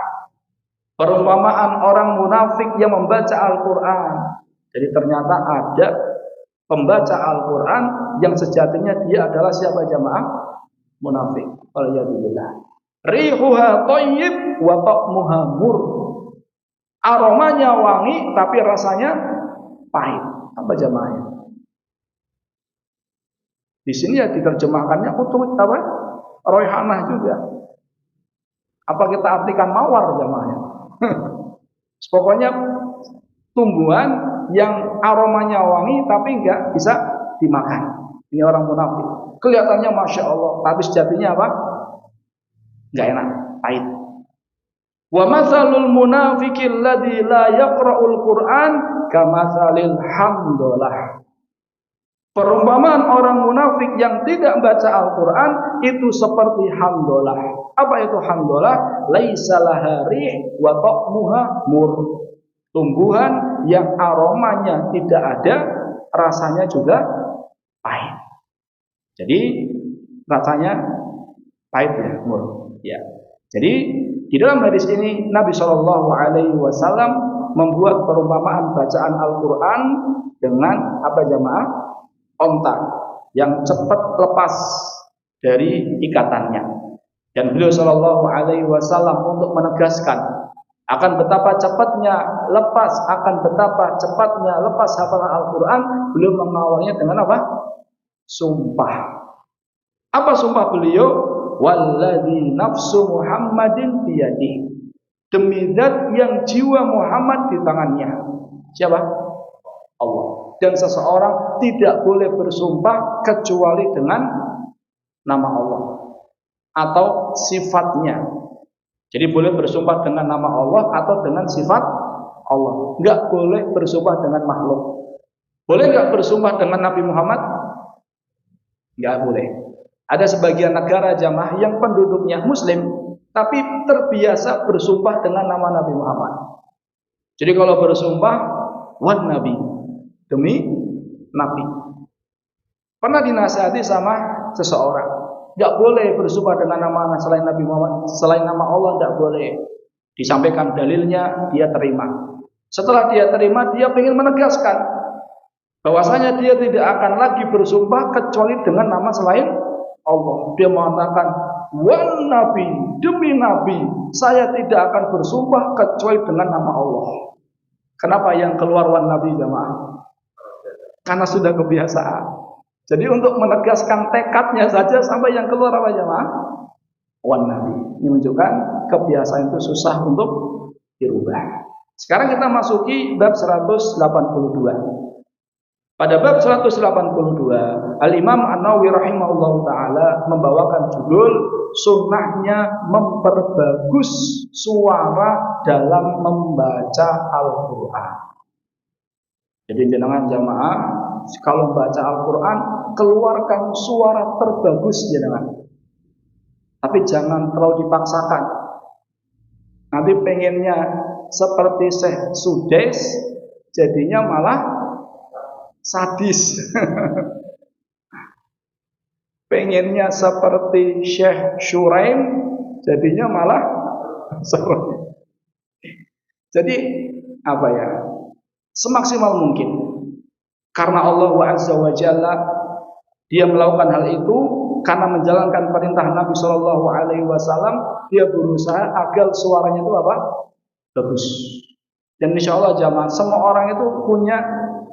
Perumpamaan orang munafik yang membaca Al-Qur'an. Jadi ternyata ada pembaca Al-Qur'an yang sejatinya dia adalah siapa jamaah? Munafik. Waliyadzubillah. Rihuha thayyib wa ta'muha mur. Aromanya wangi tapi rasanya pahit. Apa jamaahnya? Di sini ya diterjemahkannya utrut apa? Raihanah juga. Apa kita artikan mawar jamaahnya? Pokoknya tumbuhan yang aromanya wangi tapi enggak bisa dimakan. Ini orang munafik. Kelihatannya masya Allah, tapi sejatinya apa? Enggak enak, pahit. Wa matsalul munafiqil ladzi la yaqra'ul Qur'an kamatsalil hamdalah. Perumpamaan orang munafik yang tidak baca Al-Qur'an itu seperti hamdalah. Apa itu hamdalah? Laisa laha rih wa ta'muha mur. Tumbuhan yang aromanya tidak ada, rasanya juga pahit. Jadi rasanya pahit ya, mur. Ya. Jadi di dalam hadis ini Nabi Shallallahu Alaihi Wasallam membuat perumpamaan bacaan Al-Quran dengan apa jamaah? Onta yang cepat lepas dari ikatannya. Dan beliau Shallallahu Alaihi Wasallam untuk menegaskan akan betapa cepatnya lepas, akan betapa cepatnya lepas hafalan Al-Quran, beliau mengawalnya dengan apa? Sumpah. Apa sumpah beliau? Walladzi nafsu Muhammadin biyadihi. Demi zat yang jiwa Muhammad di tangannya. Siapa? Allah. Dan seseorang tidak boleh bersumpah kecuali dengan nama Allah atau sifatnya. Jadi boleh bersumpah dengan nama Allah atau dengan sifat Allah. Enggak boleh bersumpah dengan makhluk. Boleh enggak bersumpah dengan Nabi Muhammad? Enggak boleh. Ada sebagian negara jamaah yang penduduknya muslim tapi terbiasa bersumpah dengan nama Nabi Muhammad. Jadi kalau bersumpah wan Nabi, demi Nabi. Pernah dinasihati sama seseorang, enggak boleh bersumpah dengan nama selain Nabi Muhammad, selain nama Allah enggak boleh. Disampaikan dalilnya, dia terima. Setelah dia terima, dia ingin menegaskan bahwasanya dia tidak akan lagi bersumpah kecuali dengan nama selain Allah. Dia mengatakan, wan Nabi, demi Nabi, saya tidak akan bersumpah kecuali dengan nama Allah. Kenapa yang keluar wan Nabi jamaah? Karena sudah kebiasaan. Jadi untuk menegaskan tekadnya saja sampai yang keluar apa jamaah? Wan Nabi. Ini menunjukkan kebiasaan itu susah untuk dirubah. Sekarang kita masuki bab 182. Pada bab 182, Al-Imam An-Nawawi rahimahullahu ta'ala membawakan judul sunnahnya memperbagus suara dalam membaca Al-Quran. Jadi jenengan jamaah, kalau membaca Al-Quran, keluarkan suara terbagus jenengan. Tapi jangan terlalu dipaksakan. Nanti pengennya seperti Syekh Sudes, jadinya malah sadis. Pengennya seperti Syekh Shuraim, jadinya malah serem. Jadi apa ya? Semaksimal mungkin. Karena Allah Azza wa Jalla dia melakukan hal itu karena menjalankan perintah Nabi Shallallahu Alaihi Wasallam. Dia berusaha agar suaranya itu apa? Bagus. Dan insya Allah jamaah, semua orang itu punya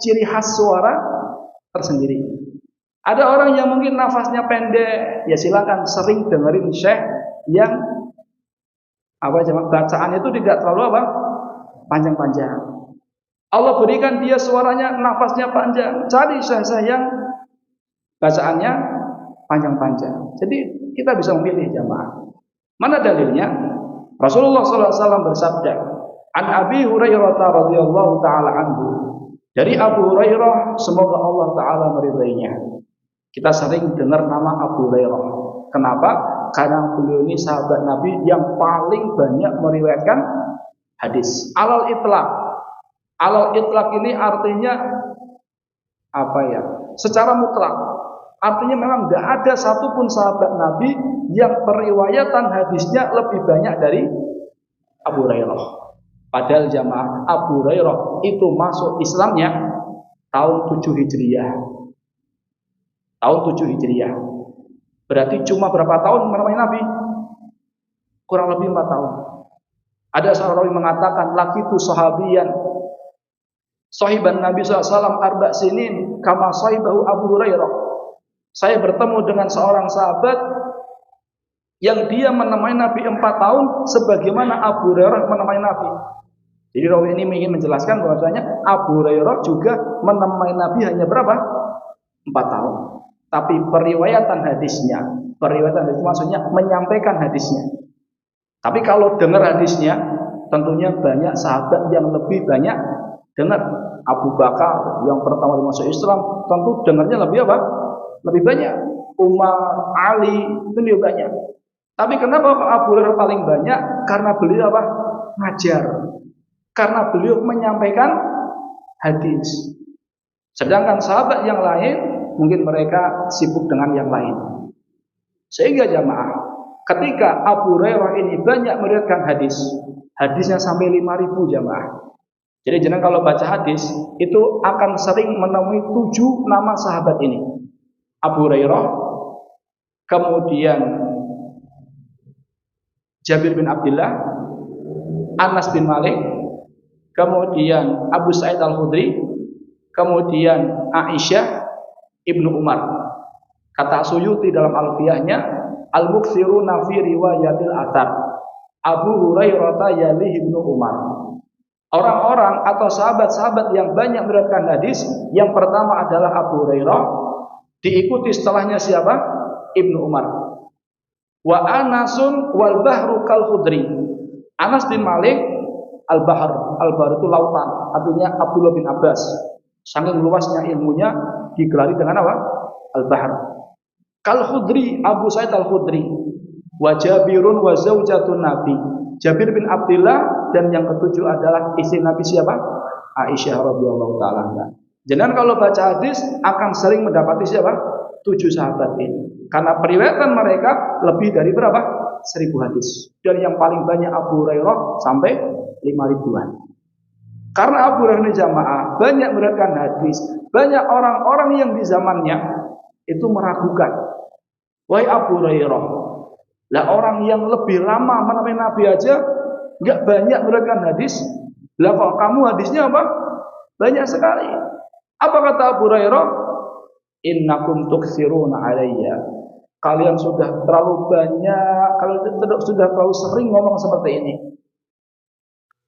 ciri khas suara tersendiri. Ada orang yang mungkin nafasnya pendek, ya silakan sering dengerin syekh yang apa jamaah bacaannya itu tidak terlalu apa? Panjang-panjang. Allah berikan dia suaranya nafasnya panjang. Cari syekh-syekh yang bacaannya panjang-panjang. Jadi kita bisa memilih jamaah. Mana dalilnya? Rasulullah SAW bersabda, An Abi Hurairah radhiyallahu taala anhu. Dari Abu Hurairah, semoga Allah taala meridainya. Kita sering dengar nama Abu Hurairah. Kenapa? Karena beliau ini sahabat Nabi yang paling banyak meriwayatkan hadis. Alal itlaq. Alal itlaq ini artinya apa ya? Secara mutlak. Artinya memang tidak ada satupun sahabat Nabi yang periwayatan hadisnya lebih banyak dari Abu Hurairah. Padahal jamaah Abu Hurairah itu masuk Islamnya tahun 7 Hijriah. Tahun 7 Hijriah. Berarti cuma berapa tahun menemani Nabi? Kurang lebih 4 tahun. Ada seorang yang mengatakan laki itu sahabian sahiban Nabi SAW arba' sinin kama sahibahu Abu Hurairah. Saya bertemu dengan seorang sahabat yang dia menemani Nabi 4 tahun sebagaimana Abu Hurairah menemani Nabi. Jadi rawi ini ingin menjelaskan bahwasanya Abu Hurairah juga menemani Nabi hanya berapa? 4 tahun. Tapi periwayatan hadisnya maksudnya menyampaikan hadisnya. Tapi kalau dengar hadisnya, tentunya banyak sahabat yang lebih banyak dengar. Abu Bakar yang pertama masuk Islam, tentu dengarnya lebih apa? Lebih banyak. Umar, Ali, itu lebih banyak. Tapi kenapa Abu Hurairah paling banyak? Karena beliau apa? Ngajar. Karena beliau menyampaikan hadis. Sedangkan sahabat yang lain mungkin mereka sibuk dengan yang lain. Sehingga jamaah, ketika Abu Hurairah ini banyak meriwayatkan hadis, hadisnya sampai 5.000 jamaah. Jadi jangan kalau baca hadis itu akan sering menemui 7 nama sahabat ini. Abu Hurairah, kemudian Jabir bin Abdullah, Anas bin Malik, kemudian Abu Sa'id Al-Khudri, kemudian Aisyah, Ibnu Umar. Kata Suyuti dalam Alfiyahnya, al-muktsiruna fi riwayatil athar Abu Hurairah yalihi Ibnu Umar. Orang-orang atau sahabat-sahabat yang banyak meriwayatkan hadis, yang pertama adalah Abu Hurairah, diikuti setelahnya siapa? Ibnu Umar. Wa Anasun wal bahru kal khudri. Anas bin Malik al-bahr. Al-bahr itu lautan, artinya Abdullah bin Abbas. Saking luasnya ilmunya digelari dengan apa? Al-bahr. Kal khudri, Abu Sa'id al-Khudri. Wa Jabirun wa zaujatun Nabi. Jabir bin Abdullah, dan yang ketujuh adalah istri Nabi siapa? Aisyah radhiyallahu taala. Jangan kalau baca hadis akan sering mendapati siapa? 7 sahabat ini. Karena periwayatan mereka lebih dari berapa? 1000 hadis. Dan yang paling banyak Abu Hurairah sampai 5.000-an. Karena Abu Hurairah ini jamaah banyak meriwayatkan hadis, banyak orang-orang yang di zamannya itu meragukan. Wahai Abu Hurairah, lah orang yang lebih lama menemui Nabi aja nggak banyak meriwayatkan hadis. Lah kok kamu hadisnya apa? Banyak sekali. Apa kata Abu Hurairah? Innakum tuktsiruna alayya. Kalian sudah terlalu banyak, kalian sudah terlalu sering ngomong seperti ini.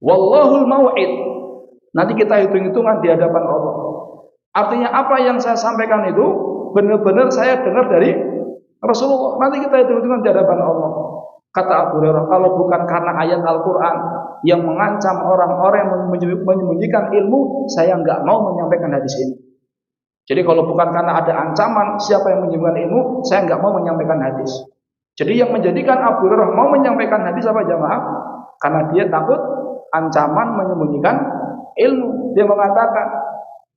Wallahul mau'id. Nanti kita hitung-hitungan di hadapan Allah. Artinya apa yang saya sampaikan itu benar-benar saya dengar dari Rasulullah. Nanti kita hitung-hitungan di hadapan Allah. Kata Abu Hurairah, kalau bukan karena ayat Al-Quran yang mengancam orang-orang yang menyembunyikan ilmu, saya nggak mau menyampaikan hadis ini. Jadi kalau bukan karena ada ancaman siapa yang menyembunyikan ilmu, saya nggak mau menyampaikan hadis. Jadi yang menjadikan Abu Hurairah mau menyampaikan hadis apa jamaah? Karena dia takut ancaman menyembunyikan ilmu. Dia mengatakan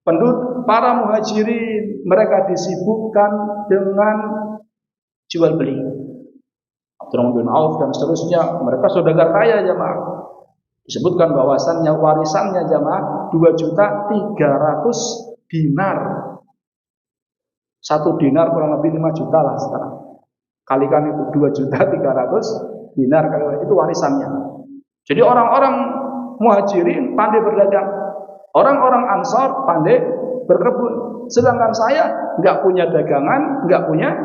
penduduk para muhajirin mereka disibukkan dengan jual beli. Abdurrahman bin Auf dan seterusnya, mereka saudagar kaya jamaah. Disebutkan bahwasannya warisannya jamaah 2.300.000 dinar. 1 dinar kurang lebih 5 juta lah sekarang. Kalikan itu 2.300.000 dinar, itu warisannya. Jadi orang-orang muhajirin pandai berdagang, orang-orang ansor pandai berkebun. Sedangkan saya nggak punya dagangan, nggak punya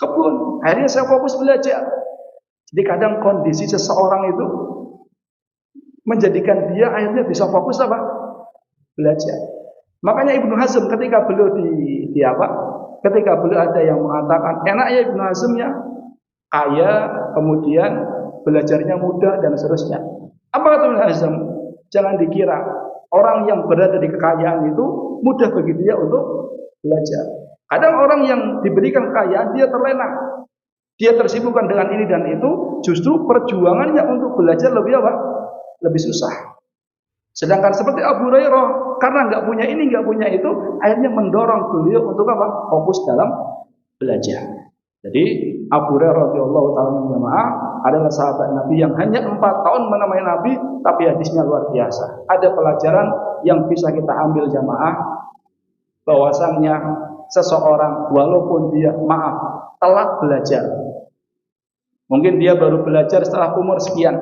kebun. Akhirnya saya fokus belajar. Jadi kadang kondisi seseorang itu menjadikan dia akhirnya bisa fokus apa? Belajar. Makanya Ibnu Hazm ketika beliau ketika beliau ada yang mengatakan enak ya Ibnu Hazm ya, kaya, kemudian belajarnya mudah dan seterusnya. Apa kata Ibnu Hazm? Jangan dikira orang yang berada di kekayaan itu mudah bagi dia untuk belajar. Kadang orang yang diberikan kekayaan dia terlena. Dia tersibukkan dengan ini dan itu, justru perjuangannya untuk belajar lebih apa? Lebih susah. Sedangkan seperti Abu Hurairah, karena nggak punya ini, nggak punya itu, akhirnya mendorong beliau untuk apa? Fokus dalam belajar. Jadi Abu Hurairah radhiyallahu ta'ala jamaah adalah sahabat Nabi yang hanya 4 tahun menemani Nabi, tapi hadisnya luar biasa. Ada pelajaran yang bisa kita ambil jamaah, bahwasannya seseorang walaupun dia telat belajar, mungkin dia baru belajar setelah umur sekian,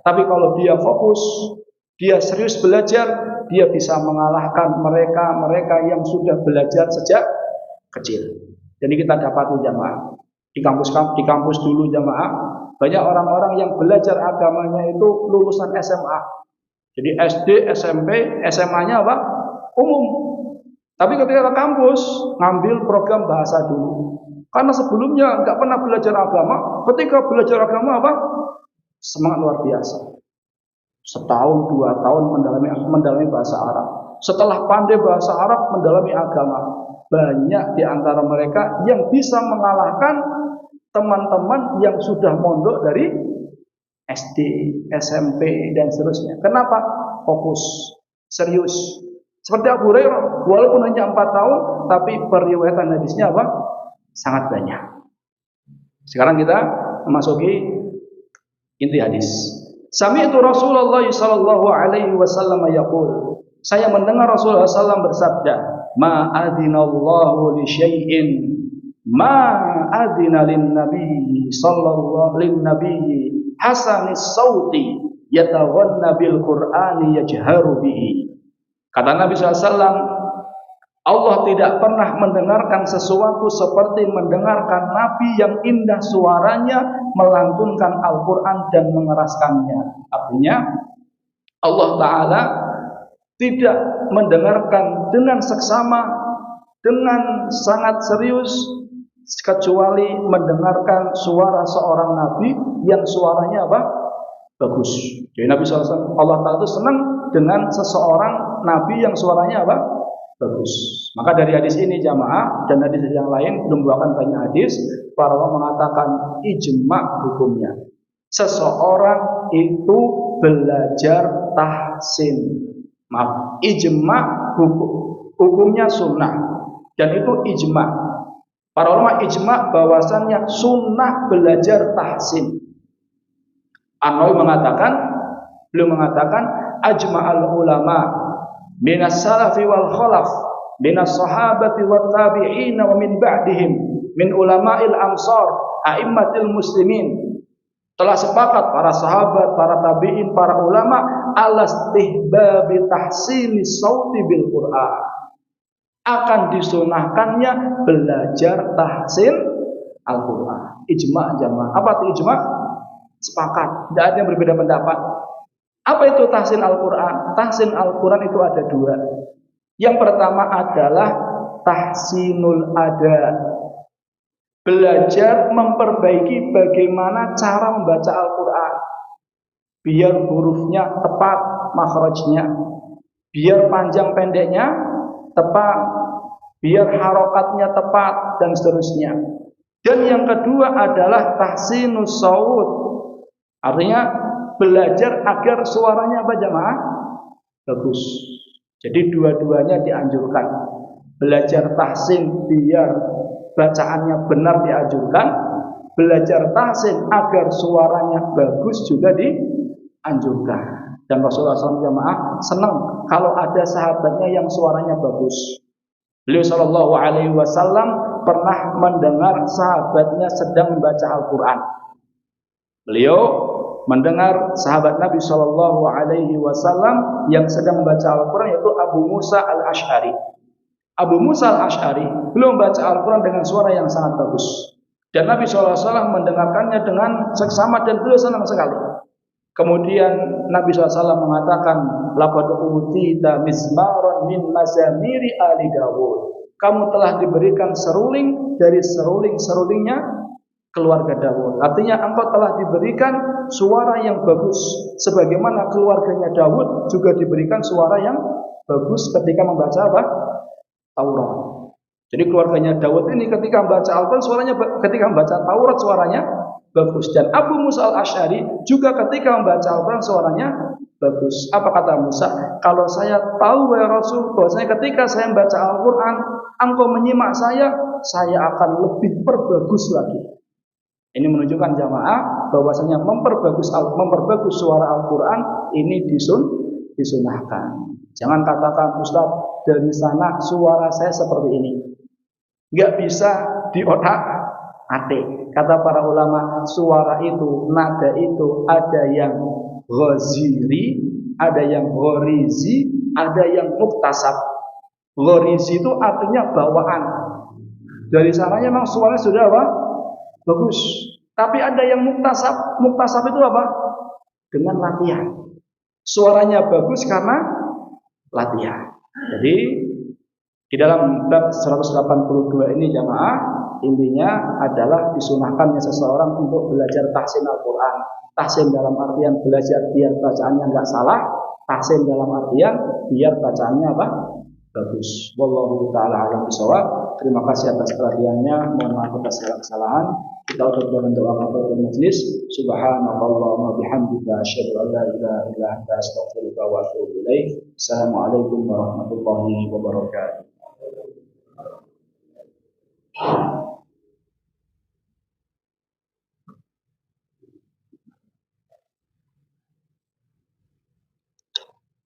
tapi kalau dia fokus, dia serius belajar, dia bisa mengalahkan mereka yang sudah belajar sejak kecil. Jadi kita dapati jamaah di kampus dulu jamaah, banyak orang-orang yang belajar agamanya itu lulusan SMA. Jadi SD, SMP, SMA-nya apa? Umum. Tapi ketika ke kampus ngambil program bahasa dulu. Karena sebelumnya nggak pernah belajar agama, ketika belajar agama apa? Semangat luar biasa. Setahun 2 tahun mendalami bahasa Arab. Setelah pandai bahasa Arab, mendalami agama. Banyak di antara mereka yang bisa mengalahkan teman-teman yang sudah mondok dari SD, SMP dan seterusnya. Kenapa? Fokus, serius. Seperti Abu Hurairah, walaupun hanya 4 tahun, tapi periwayatan hadisnya apa? Sangat banyak. Sekarang kita memasuki inti hadis. Sami'tu Rasulullah sallallahu alaihi wasallam yaqul. Saya mendengar Rasulullah sallallahu bersabda, "Ma adinallahu li syai'in ma adina lin nabi sallallahu lin nabi hasanis sauti yataghanna bil qur'ani yajharu bihi." Kata Nabi SAW, Allah tidak pernah mendengarkan sesuatu seperti mendengarkan Nabi yang indah suaranya melantunkan Al-Quran dan mengeraskannya. Artinya Allah Ta'ala tidak mendengarkan dengan seksama, dengan sangat serius, kecuali mendengarkan suara seorang Nabi yang suaranya apa? Bagus. Jadi Nabi SAW, Allah Ta'ala itu senang dengan seseorang Nabi yang suaranya apa? Bagus. Maka dari hadis ini jamaah dan hadis yang lain belum buahkan banyak hadis, para ulama mengatakan ijma hukumnya. Seseorang itu belajar tahsin. Maaf, ijma hukumnya sunnah dan itu ijma. Para ulama ijma bahwasannya sunnah belajar tahsin. An-Nawawi beliau mengatakan ajma'al ulama minas salafi wal khalaf minas sahabati wat tabi'in wa min ba'dihim min ulama'il amsar a'immatil muslimin, telah sepakat para sahabat, para tabi'in, para ulama alastihbabi tahsini sauti bil Qur'an, akan disunahkannya belajar tahsin Al-Qur'an. Ijma' jamaah. Apa itu ijma'? Sepakat, tidak ada yang berbeda pendapat. Apa itu tahsin Al-Quran? Tahsin Al-Quran itu ada dua. Yang pertama adalah tahsinul ada, belajar memperbaiki bagaimana cara membaca Al-Quran, biar hurufnya tepat makhrajnya, biar panjang pendeknya tepat, biar harokatnya tepat, dan seterusnya. Dan yang kedua adalah tahsinus saut, artinya belajar agar suaranya apa jamaah? Bagus. Jadi dua-duanya dianjurkan. Belajar tahsin biar bacaannya benar dianjurkan. Belajar tahsin agar suaranya bagus juga dianjurkan. Dan Rasulullah SAW jamaah senang kalau ada sahabatnya yang suaranya bagus. Beliau Shallallahu Alaihi Wasallam pernah mendengar sahabatnya sedang membaca Al-Quran. Beliau mendengar sahabat Nabi Shallallahu Alaihi Wasallam yang sedang membaca Al-Quran, yaitu Abu Musa Al-Ash'ari. Abu Musa Al-Ash'ari belum membaca Al-Quran dengan suara yang sangat bagus, dan Nabi Shallallahu Alaihi Wasallam mendengarkannya dengan seksama dan beliau senang sekali. Kemudian Nabi SAW mengatakan, laqad utita mizmaran min mazamiri ali Dawud. Kamu telah diberikan seruling dari seruling-serulingnya keluarga Dawud. Artinya engkau telah diberikan suara yang bagus, sebagaimana keluarganya Dawud juga diberikan suara yang bagus ketika membaca apa? Taurat. Jadi keluarganya Dawud ini ketika membaca Al-Quran suaranya, ketika membaca Taurat suaranya bagus. Dan Abu Musa Al-Ash'ari juga ketika membaca Al-Quran suaranya bagus. Apa kata Musa? Kalau saya tahu ya Rasul, bahwasanya ketika saya membaca Al-Quran engkau menyimak saya akan lebih perbagus lagi. Ini menunjukkan jamaah bahwasanya memperbagus suara Al-Quran ini disunahkan. Jangan katakan Ustaz, dari sana suara saya seperti ini, nggak bisa diotak-atik. Kata para ulama, suara itu, nada itu ada yang ghaziri, ada yang ghorizi, ada yang muktasab. Ghorizi itu artinya bawaan. Dari sananya memang suaranya sudah apa? Bagus. Tapi ada yang muktasab. Muktasab itu apa? Dengan latihan. Suaranya bagus karena latihan. Jadi di dalam bab 182 ini jamaah, intinya adalah disunahkannya seseorang untuk belajar tahsin Al-Quran. Tahsin dalam artian belajar biar bacaannya enggak salah. Tahsin dalam artian biar bacaannya apa? Bagus. Wallahu ta'ala alam bisawab. Terima kasih atas perhatiannya. Mohon maaf atas segala kesalahan. Kita ucapkan doa kafaratul majlis. Subhanallahumma bihamdika asyhadu an la ilaha illa anta astaghfiruka wa atubu ilaik. Assalamualaikum warahmatullahi wabarakatuh.